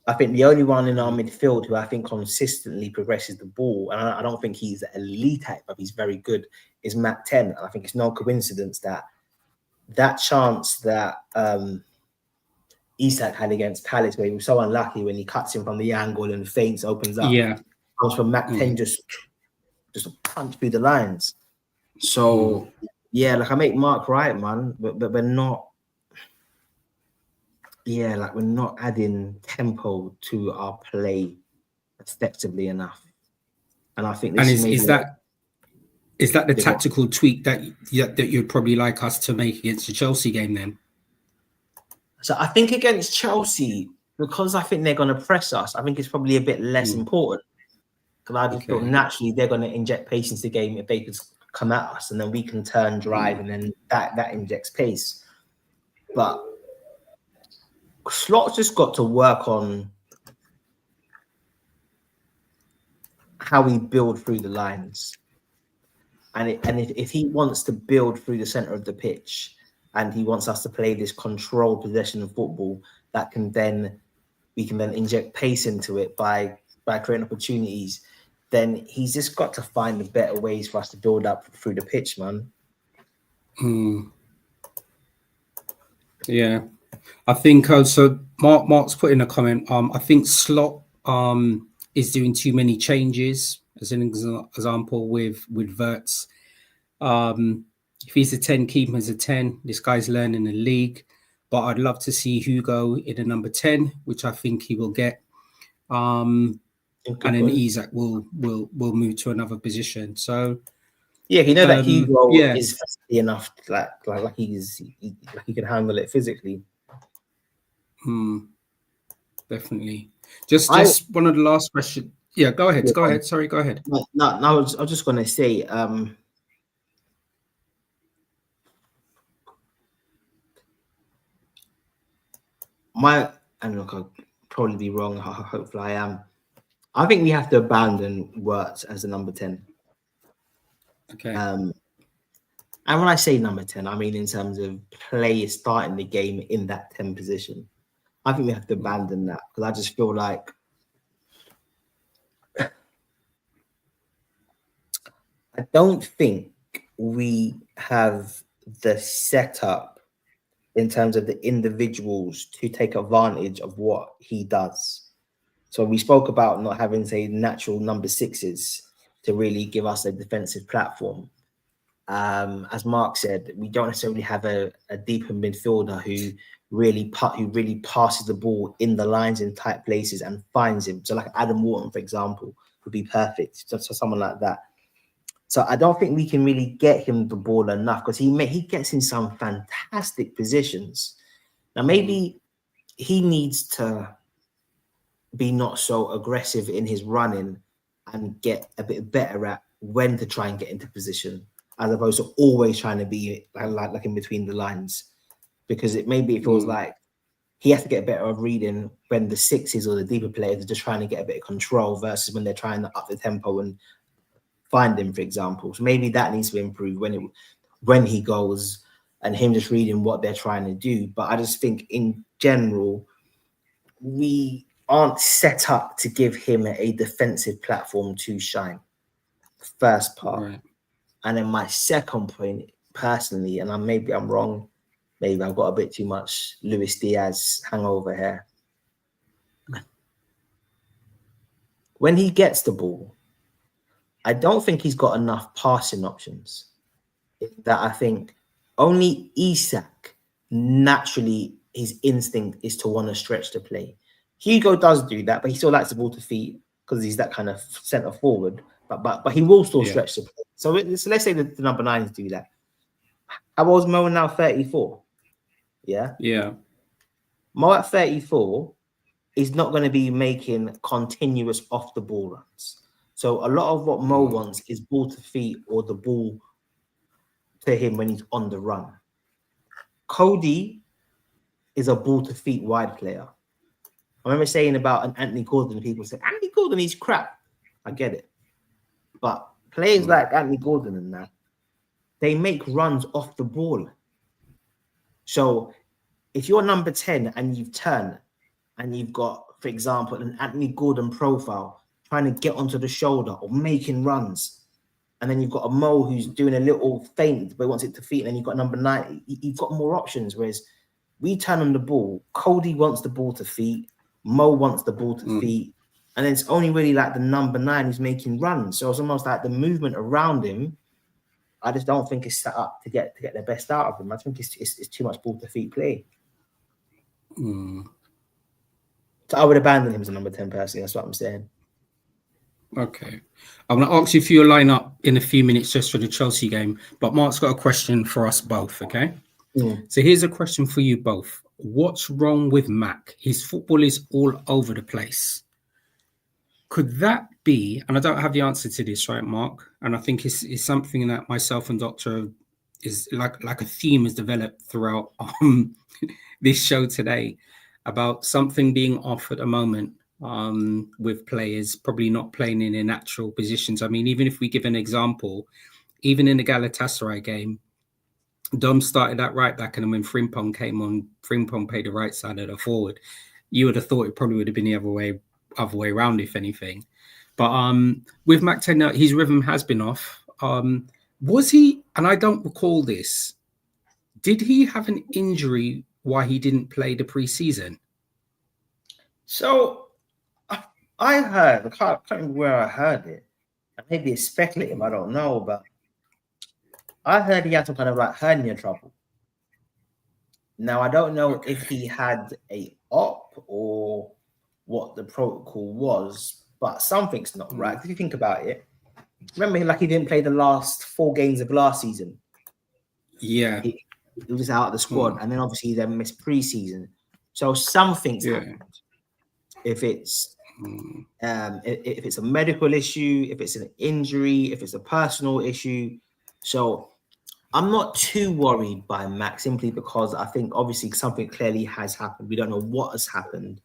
I think the only one in our midfield who I think consistently progresses the ball, and I don't think he's an elite type, but he's very good, is Matt 10. And I think it's no coincidence that chance that Isak had against Palace, where he was so unlucky when he cuts him from the angle and feints, opens up, comes from Matt 10 just a punch through the lines. So yeah, like I make Mark right, man, but we're not. Yeah, like we're not adding tempo to our play effectively enough. And I think this is that the tactical tweak that you'd probably like us to make against the Chelsea game then? So I think against Chelsea, because I think they're going to press us, I think it's probably a bit less important. Because I just thought naturally they're going to inject pace into the game if they could come at us, and then we can turn, drive, and then that injects pace. But Slot's just got to work on how we build through the lines. And if he wants to build through the center of the pitch and he wants us to play this controlled possession of football, we can then inject pace into it by creating opportunities, then he's just got to find the better ways for us to build up through the pitch, man. Yeah. I think so Mark's put in a comment. I think Slot is doing too many changes, as an example with Wirtz. If he's a 10, keep him as a 10. This guy's learning the league. But I'd love to see Hugo in a number 10, which I think he will get. and then Isak will move to another position. So yeah, you know that Hugo yeah. is enough, like he can handle it physically. Definitely. Just one of the last questions. Yeah, go ahead. Go ahead. Sorry, go ahead. No, I was just going to say, and look, I'll probably be wrong. Hopefully I am. I think we have to abandon Wirtz as the number 10. Okay. And when I say number 10, I mean in terms of players starting the game in that 10 position. I think we have to abandon that because I just feel like I don't think we have the setup in terms of the individuals to take advantage of what he does. So we spoke about not having, say, natural number 6s to really give us a defensive platform. As Mark said, we don't necessarily have a deeper midfielder who really passes the ball in the lines in tight places and finds him. So like Adam Wharton, for example, would be perfect. So someone like that. So I don't think we can really get him the ball enough because he gets in some fantastic positions. Now maybe he needs to be not so aggressive in his running and get a bit better at when to try and get into position, as opposed to always trying to be like in between the lines, because it feels like he has to get better at reading when the 6s or the deeper players are just trying to get a bit of control versus when they're trying to up the tempo and find him, for example. So maybe that needs to improve when he goes and him just reading what they're trying to do. But I just think in general, we aren't set up to give him a defensive platform to shine. First part. Right. And then my second point, personally, and maybe I'm wrong, maybe I've got a bit too much Luis Diaz hangover here. When he gets the ball, I don't think he's got enough passing options. That I think only Isak, naturally, his instinct is to want to stretch the play. Hugo does do that, but he still likes the ball to feet because he's that kind of centre forward. But he will still stretch the play. So let's say the number 9s do that. How old is Mo now? 34. Yeah. Yeah. Mo at 34 is not going to be making continuous off the ball runs. So a lot of what Mo wants is ball to feet or the ball to him when he's on the run. Cody is a ball to feet wide player. I remember saying about an Anthony Gordon, people say, Anthony Gordon, he's crap. I get it. But players like Anthony Gordon and that, they make runs off the ball. So if you're number 10 and you've turned and you've got, for example, an Anthony Gordon profile trying to get onto the shoulder or making runs, and then you've got a Mo who's doing a little feint but wants it to feet, and then you've got number 9, you've got more options. Whereas we turn on the ball, Cody wants the ball to feet, Mo wants the ball to feet, and then it's only really like the number 9 who's making runs. So it's almost like the movement around him, I just don't think it's set up to get the best out of him. I think it's too much ball to feet play. So I would abandon him as a number 10 personally. That's what I'm saying. Okay. I'm going to ask you for your lineup in a few minutes just for the Chelsea game, but Mark's got a question for us both, okay? So here's a question for you both. What's wrong with Mac? His football is all over the place. Could that be, and I don't have the answer to this, right, Mark? And I think it's something that myself and Doctor is like a theme has developed throughout this show today about something being off at the moment with players probably not playing in their natural positions. I mean, even if we give an example, even in the Galatasaray game, Dom started at right back, and then when Frimpong came on, Frimpong played the right side of the forward. You would have thought it probably would have been the other way around, if anything. But with Mac 10, his rhythm has been off. Was he, and I don't recall this, did he have an injury why he didn't play the preseason? So I heard, I can't remember where I heard it. Maybe it's speculative, I don't know, but I heard he had some kind of like hernia trouble. Now, I don't know if he had a op or what the protocol was, but something's not right. If you think about it, remember, like he didn't play the last 4 games of last season. Yeah, he was just out of the squad, and then obviously he then missed pre-season. So something's happened. If it's if it's a medical issue, if it's an injury, if it's a personal issue, so I'm not too worried by Max simply because I think obviously something clearly has happened. We don't know what has happened,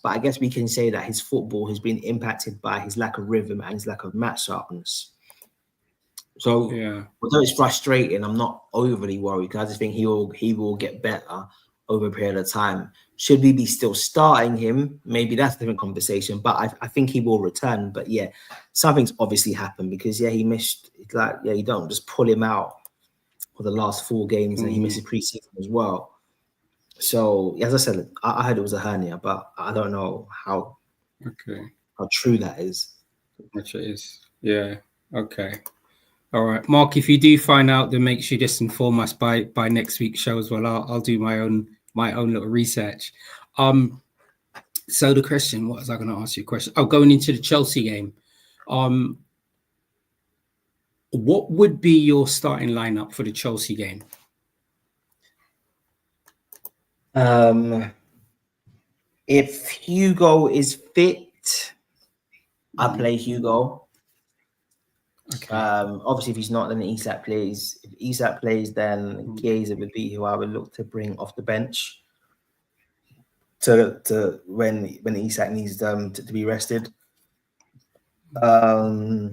but I guess we can say that his football has been impacted by his lack of rhythm and his lack of match sharpness. So although it's frustrating, I'm not overly worried because I just think he will get better over a period of time. Should we be still starting him? Maybe that's a different conversation, but I think he will return. But yeah, something's obviously happened because he missed. It's like you don't just pull him out for the last 4 games and he misses pre-season as well. So as I said, I heard it was a hernia, but I don't know how true that is. Which it is. Yeah. Okay. All right, Mark. If you do find out, then make sure you just inform us by next week's show as well. I'll do my own little research. So the question, what was I going to ask you a question? Oh, going into the Chelsea game, what would be your starting lineup for the Chelsea game? If Hugo is fit, I play Hugo. Okay. Obviously, if he's not, then Isak plays. If Isak plays, then Chiesa would be who I would look to bring off the bench to when Isak needs to be rested. I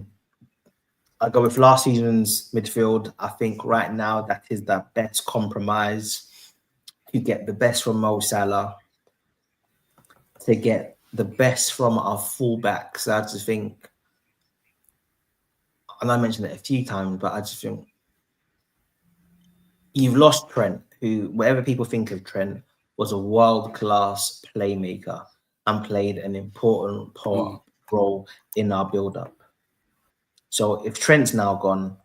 go with last season's midfield. I think right now that is the best compromise. You get the best from Mo Salah, to get the best from our fullbacks. I just think, and I mentioned it a few times, but I just think you've lost Trent, who, whatever people think of Trent, was a world-class playmaker and played an important role in our build-up. So if Trent's now gone,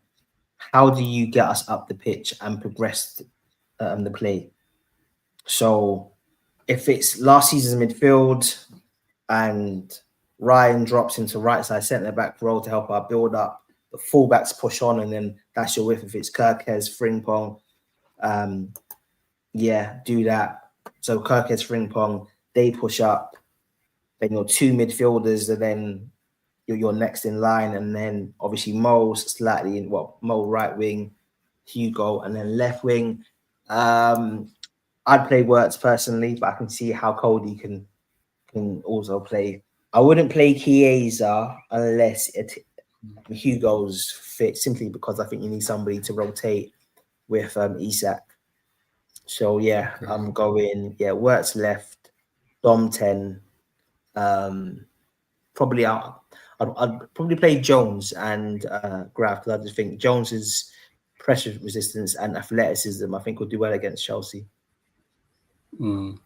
how do you get us up the pitch and progress the play? So if it's last season's midfield and Ryan drops into right side centre-back role to help our build-up, the fullbacks push on, and then that's your width. If it's Kirkes, Frimpong, do that. So Kirkes, Frimpong, they push up. Then your 2 midfielders are then you're next in line, and then obviously Mo's slightly in Mo right wing, Hugo, and then left wing. I'd play Wirtz personally, but I can see how Cody can also play. I wouldn't play Chiesa unless Hugo's fit, simply because I think you need somebody to rotate with Isak. So I'm going Wirtz left, Dom 10. Probably I'd probably play Jones and Graf, because I just think Jones's pressure resistance and athleticism I think will do well against Chelsea. Well,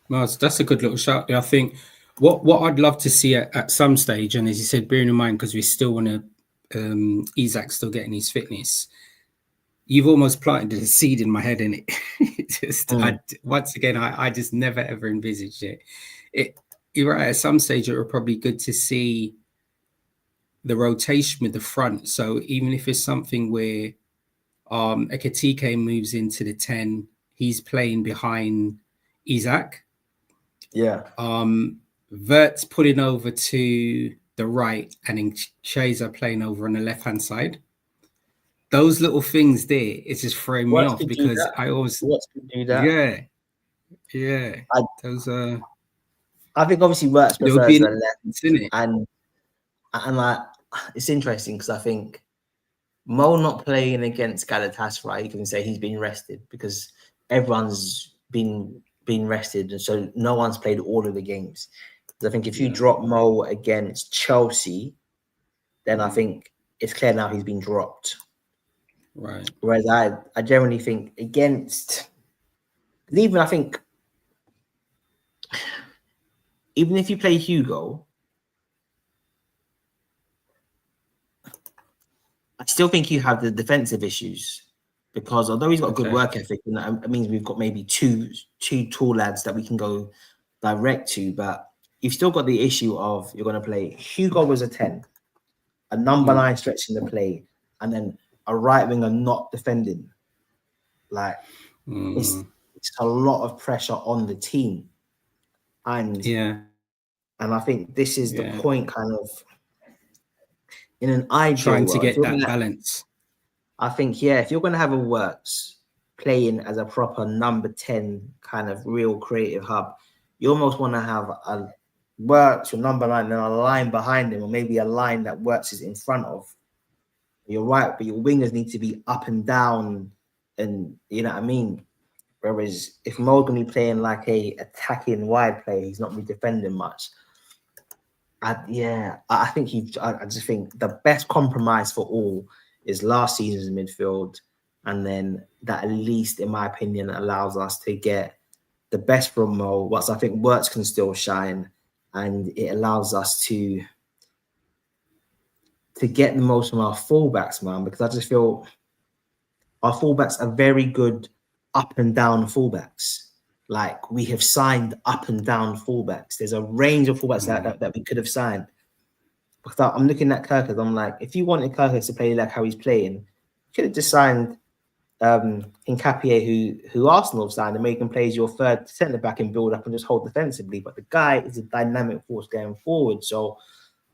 that's a good little shout. I think what I'd love to see at some stage, and as you said, bearing in mind because we still want to Isak still getting his fitness, you've almost planted a seed in my head, and once again I just never ever envisaged it. You're right, at some stage it would probably good to see the rotation with the front. So even if it's something where Ekitike moves into the 10, he's playing behind Isak. Vert's pulling over to the right, and then Chiesa playing over on the left-hand side. Those little things there, it's just throwing me off because I always do that. Those are. I think obviously Wirtz prefers the left, and like it's interesting because I think Mo not playing against Galatasaray, you can say he's been rested because everyone's been rested, and so no one's played all of the games. I think if you drop Mo against Chelsea, then I think it's clear now he's been dropped. Right. Whereas I generally think against, even I think, even if you play Hugo, I still think you have the defensive issues, because although he's got a good work ethic, and it means we've got maybe two tall lads that we can go direct to, but you've still got the issue of you're going to play Hugo as a 10, a number 9 stretching the play, and then a right winger not defending. Like, it's a lot of pressure on the team. And I think this is the point, kind of, in an ideal trying world, to get that balance. I think, if you're going to have a Works playing as a proper number 10 kind of real creative hub, you almost want to have a Works, your number 9, and a line behind him, or maybe a line that Works is in front of. You're right, but your wingers need to be up and down, and you know what I mean? Whereas if Mo's going to be playing like a attacking wide player, he's not really defending much. I just think the best compromise for all is last season's midfield, and then that, at least in my opinion, allows us to get the best from Mo, whilst I think Wirtz can still shine, and it allows us to get the most from our fullbacks, man, because I just feel our fullbacks are very good up and down fullbacks. Like, we have signed up and down fullbacks. There's a range of fullbacks that we could have signed. Because I'm looking at Kirkers, I'm like, if you wanted Kirkers to play like how he's playing, you could have just signed Nkapie, who Arsenal have signed, and make him play as your third centre back and build up and just hold defensively. But the guy is a dynamic force going forward. So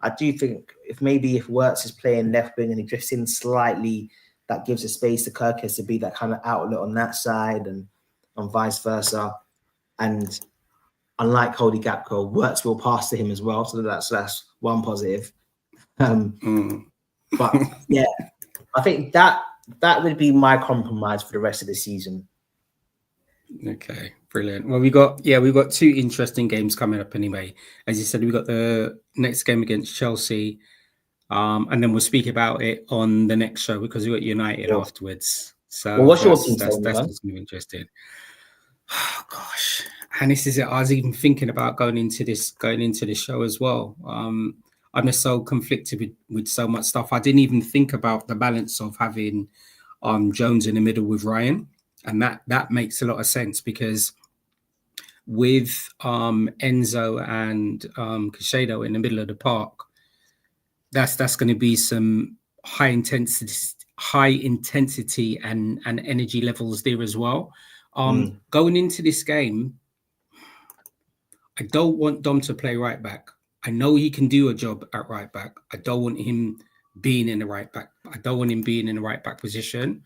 I do think if Wirtz is playing left wing and he drifts in slightly, that gives a space to Kirkers to be that kind of outlet on that side, and vice versa. And unlike Cody Gakpo, Wirtz will pass to him as well. So that's one positive. But yeah, I think that would be my compromise for the rest of the season. Okay, brilliant. Well, we got 2 interesting games coming up anyway. As you said, we got the next game against Chelsea, and then we'll speak about it on the next show because we got United afterwards. So, what's your team? That's going to be interesting. Oh, gosh, and this is it. I was even thinking about going into this show as well. I'm just so conflicted with so much stuff. I didn't even think about the balance of having Jones in the middle with Ryan, and that makes a lot of sense because with Enzo and Caicedo in the middle of the park, that's going to be some high intensity and energy levels there as well. Going into this game, I don't want Dom to play right back. I know he can do a job at right back. I don't want him being in the right back. I don't want him being in the right back position.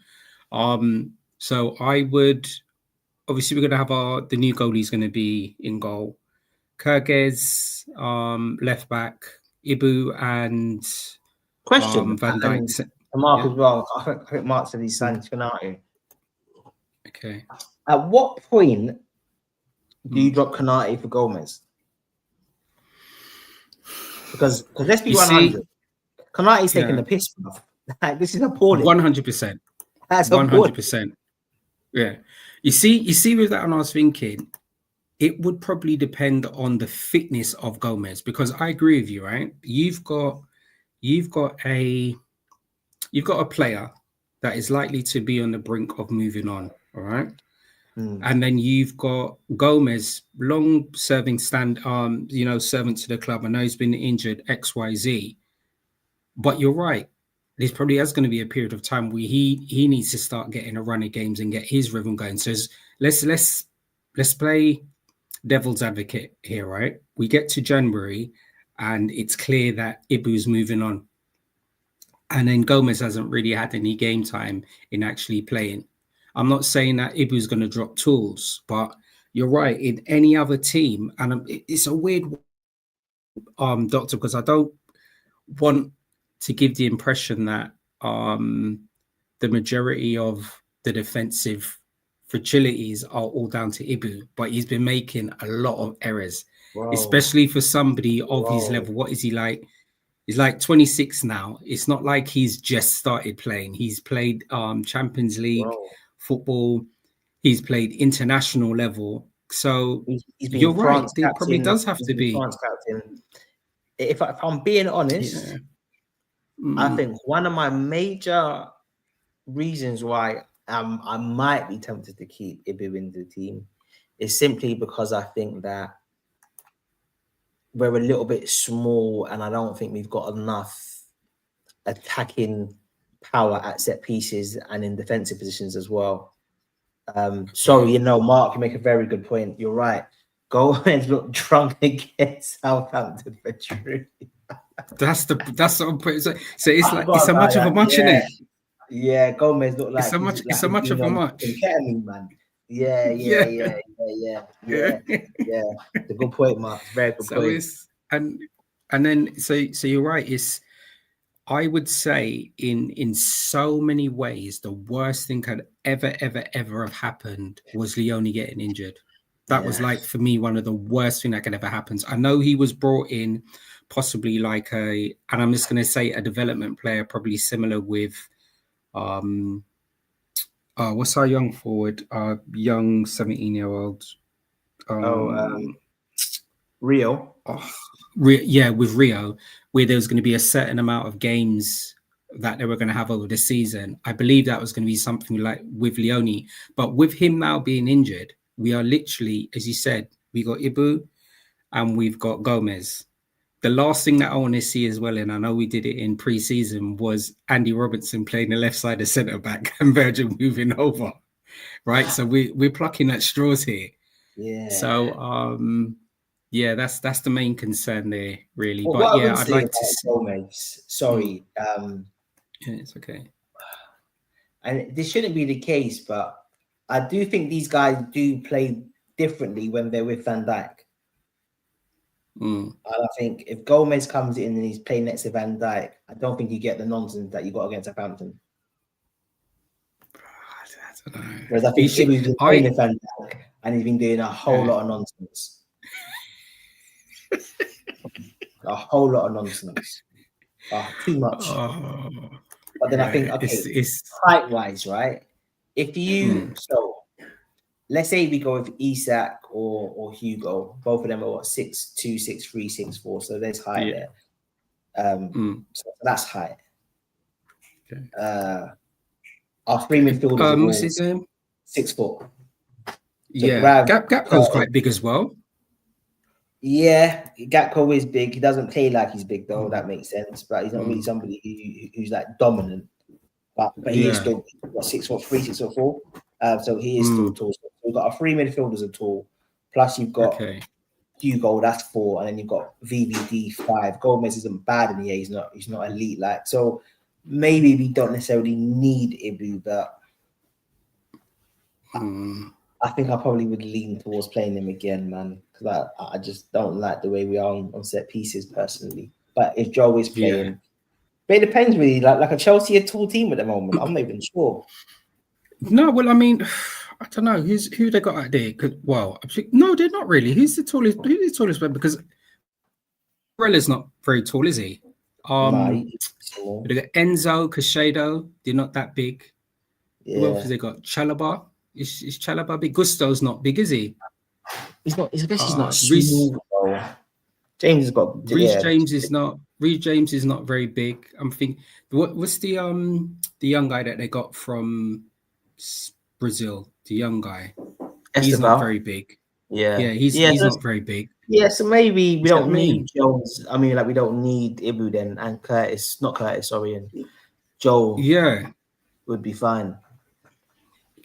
So I would, obviously we're going to have the new goalie's going to be in goal. Kyrgyz, left back, Ibu and Van Dijk. Mark as well. I think Mark said he's signed Konate. Okay. At what point do you drop Konate for Gomez? Because let's be 100. Konate's taking the piss, bro. Like, this is appalling. 100%. That's 100%. Yeah. You see with that, and I was thinking, it would probably depend on the fitness of Gomez, because I agree with you, right? You've got a player that is likely to be on the brink of moving on, all right? And then you've got Gomez, long-serving servant to the club. I know he's been injured, XYZ. But you're right. There probably is going to be a period of time where he needs to start getting a run of games and get his rhythm going. So let's play devil's advocate here, right? We get to January and it's clear that Ibu's moving on. And then Gomez hasn't really had any game time in actually playing. I'm not saying that Ibu's going to drop tools, but you're right. In any other team, and it's a weird doctor, because I don't want to give the impression that the majority of the defensive fragilities are all down to Ibu, but he's been making a lot of errors, especially for somebody of his level. What is he like? He's like 26 now. It's not like he's just started playing. He's played Champions League football. He's played international level. So he's been you're France right. Captain, it probably does have to be. France captain. If I'm being honest, I think one of my major reasons why I might be tempted to keep Ibu in the team is simply because I think that we're a little bit small, and I don't think we've got enough attacking power at set pieces and in defensive positions as well. Sorry, Mark, you make a very good point. You're right. Go and look drunk against Southampton for true. That's what I'm putting. So it's like it's so much of a much, isn't it? Yeah, Gomez looked like it's so much of a much. Ketamine, man. Yeah. It's a good point, Mark. Very good point. It's and then so you're right. I would say in so many ways the worst thing could ever have happened was Leone getting injured. That was like for me one of the worst thing that could ever happen. I know he was brought in possibly like and I'm just going to say a development player, probably similar with what's our young forward, young 17-year-old Rio. With Rio, where there was going to be a certain amount of games that they were going to have over the season. I believe that was going to be something like with Leone, but with him now being injured, we are literally, as you said, we got Ibu and we've got Gomez. The last thing that I want to see as well, and I know we did it in pre-season, was Andy Robertson playing the left side of centre-back and Virgil moving over, right? So we're plucking at straws here. Yeah. So, that's the main concern there, really. Well, but I'd like to see Gomez. Sorry. It's okay. And this shouldn't be the case, but I do think these guys do play differently when they're with Van Dijk. And I think if Gomez comes in and he's playing next to Van Dijk, I don't think you get the nonsense that you got against Southampton. I don't know. Whereas I think he's been playing with Van Dijk and he's been doing a whole lot of nonsense. A whole lot of nonsense. Too much. But then I think, it's height-wise, right? If you let's say we go with Isak or Hugo, both of them are 6'2", 6'3", 6'4", so there's height there. So that's height. Okay. Our three midfielders what's his name? 6 foot. So Gakpo's quite big as well. Yeah, Gakpo is big. He doesn't play like he's big though. That makes sense. But he's not really somebody who's like dominant. But he is still 6'3", 6'4". So he is still tall. So we've got our three midfielders are tall. Plus you've got Hugo, that's 4, and then you've got VVD 5. Gomez isn't bad in the air. He's not elite like. So maybe we don't necessarily need Ibu, but I think I probably would lean towards playing him again, man, because I just don't like the way we are on set pieces personally. But if Joe is playing, but it depends really. Like a Chelsea a tall team at the moment. I'm not even sure. No, well, I mean, I don't know who they got out there. No, they're not really. Who's the tallest one? Because Barella's not very tall, is he? They got Enzo, Caicedo. They're not that big. Who else have they got? Chalobah. Is Chalobah big? Gusto's not big, is he? He's not. He's not small. James has got. Reece James is not. Reece James is not very big. I'm thinking. What's the young guy that they got from Brazil? The young guy. He's not very big. Yeah, he's not very big. Yeah, so maybe we don't need Jones. I mean, like we don't need Ibu then, and Curtis, not Curtis, sorry, and Joel. Yeah, would be fine.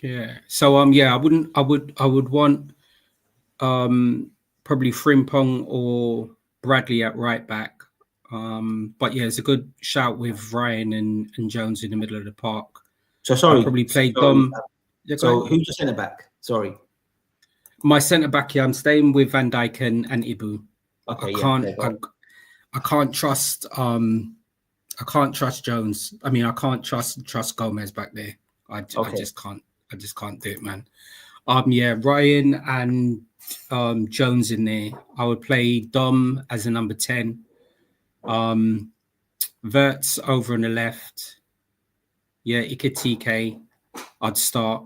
Yeah. So I would want probably Frimpong or Bradley at right back. But it's a good shout with Ryan and Jones in the middle of the park. So sorry, I'll probably play Dom. So who's your centre back? Sorry. My centre back, I'm staying with Van Dijk and Ibu. Okay, I can't trust Jones. I mean, I can't trust Gomez back there. I just can't do it, man. Ryan and Jones in there. I would play Dom as a number 10. Verts over on the left. Yeah, Ikatike. I'd start.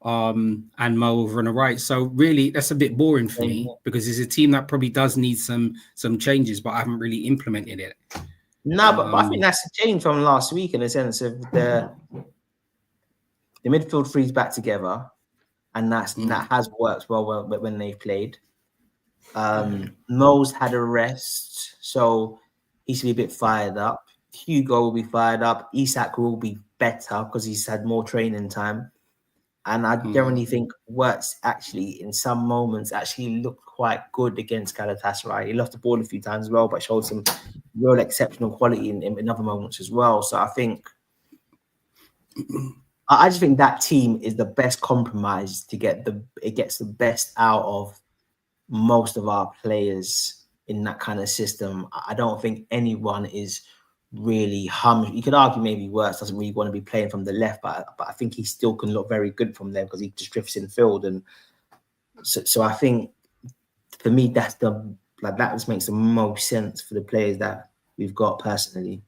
And Mo over on the right. So really, that's a bit boring for me because it's a team that probably does need some changes, but I haven't really implemented it. No, but I think that's a change from last week in the sense of the midfield three's back together, and that has worked well when they've played. Mo's had a rest, so he should be a bit fired up. Hugo will be fired up. Isak will be better because he's had more training time. And I generally think Wirtz actually, in some moments, actually looked quite good against Galatasaray. He lost the ball a few times as well, but showed some real exceptional quality in other moments as well. So I just think that team is the best compromise to get it gets the best out of most of our players in that kind of system. I don't think anyone is really humming. You could argue maybe Wirtz doesn't really want to be playing from the left, but I think he still can look very good from there because he just drifts in field. And so I think for me, that just makes the most sense for the players that we've got personally.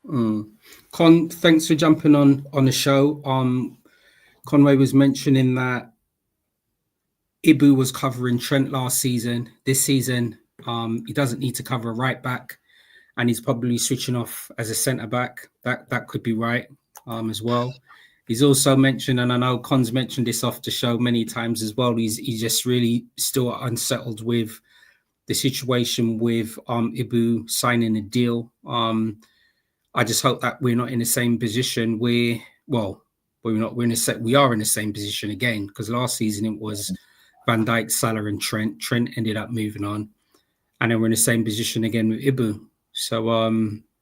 Con, thanks for jumping on the show. Conway was mentioning that Ibu was covering Trent last season. This season, he doesn't need to cover a right back, and he's probably switching off as a centre back. That could be right as well. He's also mentioned, and I know Con's mentioned this off the show many times as well, he's just really still unsettled with the situation with Ibu signing a deal. I just hope that we're not in the same position we are in the same position again, because last season it was Van Dijk, Salah and Trent. Trent ended up moving on, and then we're in the same position again with Ibu. So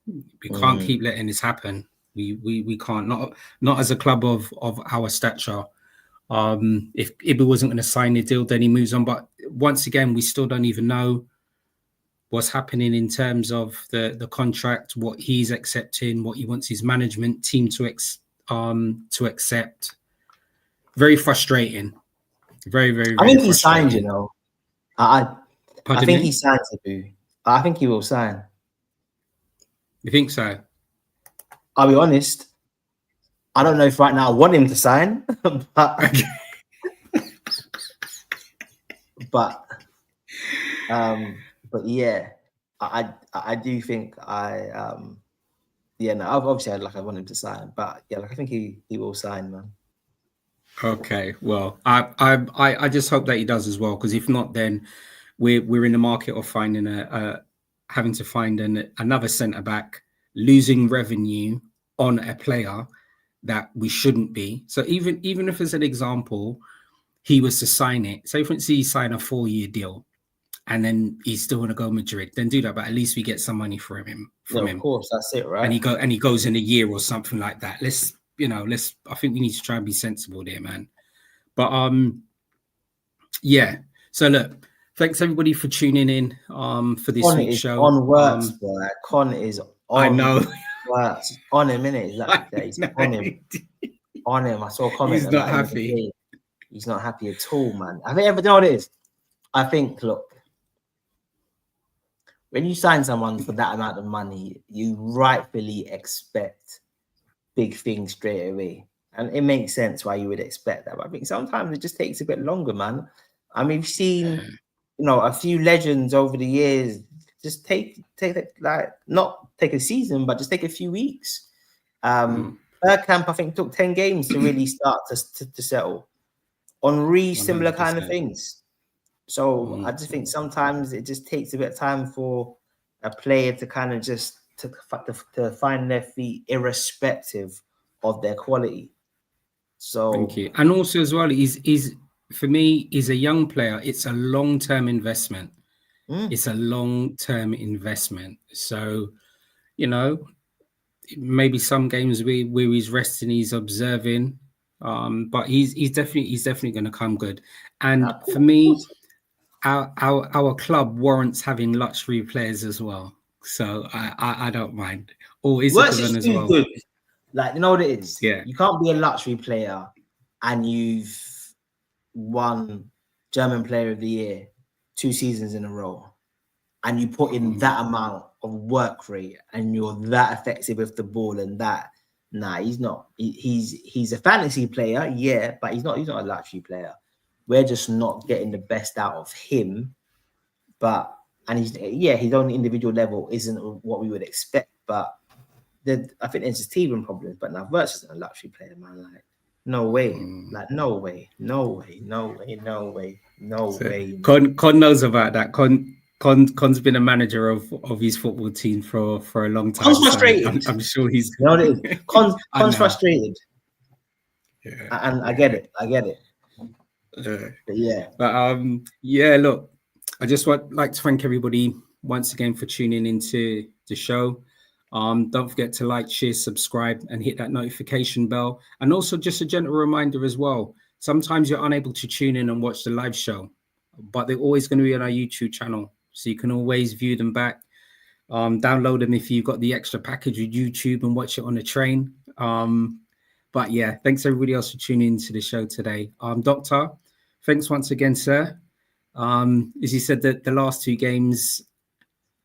we can't keep letting this happen. We can't, not as a club of our stature. If Ibu wasn't going to sign the deal, then he moves on. But once again, we still don't even know what's happening in terms of the contract, what he's accepting, what he wants his management team to accept. Very frustrating. Very, very, very I think he signed, you know. I think he signs Ibu. I think he will sign. You think so? I'll be honest. I don't know if right now I want him to sign, but yeah, I do think obviously I want him to sign, but yeah, I think he will sign, man. Okay, well, I just hope that he does as well, because if not, then we're in the market of finding having to find another centre back, losing revenue on a player that we shouldn't be. So even if, as an example, he was to sign it, so for instance, he signed a 4-year deal, and then he's still going to go Madrid, then do that. But at least we get some money from him. Of course, that's it, right? And he goes in a year or something like that. I think we need to try and be sensible there, man. But yeah. So look, thanks everybody for tuning in for this week's show. On Wirtz, boy. Con is on. I know. Wirtz on him, innit? He's on him. On him. I saw a comment. He's not happy. He's not happy at all, man. I think you know what it is. I think, look, when you sign someone for that amount of money, you rightfully expect big things straight away. And it makes sense why you would expect that. But I think sometimes it just takes a bit longer, man. I mean, we've seen, a few legends over the years just take not take a season, but just take a few weeks. Bergkamp, I think, took 10 games to really start to settle. Henry, similar kind of things. So I just think sometimes it just takes a bit of time for a player to kind of just to find their feet, irrespective of their quality. So thank you. And also as well, he's for me, he's a young player. It's a long-term investment. It's a long-term investment. So, maybe some games where he's resting, he's observing. But he's definitely going to come good. And for me, our club warrants having luxury players as well. So I don't mind. Or is Wirtz it is as too well? good. Like, you know what it is? Yeah. You can't be a luxury player and you've won German Player of the Year 2 seasons in a row, and you put in that amount of work rate and you're that effective with the ball and that. Nah, he's not. He's a fantasy player, yeah, but he's not a luxury player. We're just not getting the best out of him. His own individual level isn't what we would expect. But I think there's just teething problems. But now Wirtz isn't a luxury player, man. Like, no way. Like, no way. No way. Con knows about that. Con's been a manager of his football team for a long time. Con's frustrated. I'm sure he's. You know what it is? Con's frustrated. Yeah, and I get it. Yeah. Look, I just like to thank everybody once again for tuning into the show. Don't forget to like, share, subscribe, and hit that notification bell. And also just a gentle reminder as well. Sometimes you're unable to tune in and watch the live show, but they're always going to be on our YouTube channel. So you can always view them back. Download them if you've got the extra package with YouTube and watch it on the train. But yeah, thanks everybody else for tuning into the show today. Doctor, thanks once again, sir. As you said, that the last two games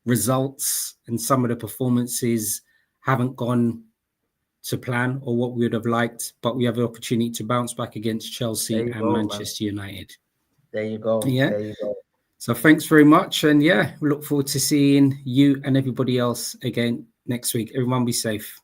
results and some of the performances haven't gone to plan or what we would have liked, but we have the opportunity to bounce back against Chelsea and Manchester United. There you go. Yeah. There you go. So thanks very much. And yeah, we look forward to seeing you and everybody else again next week. Everyone be safe.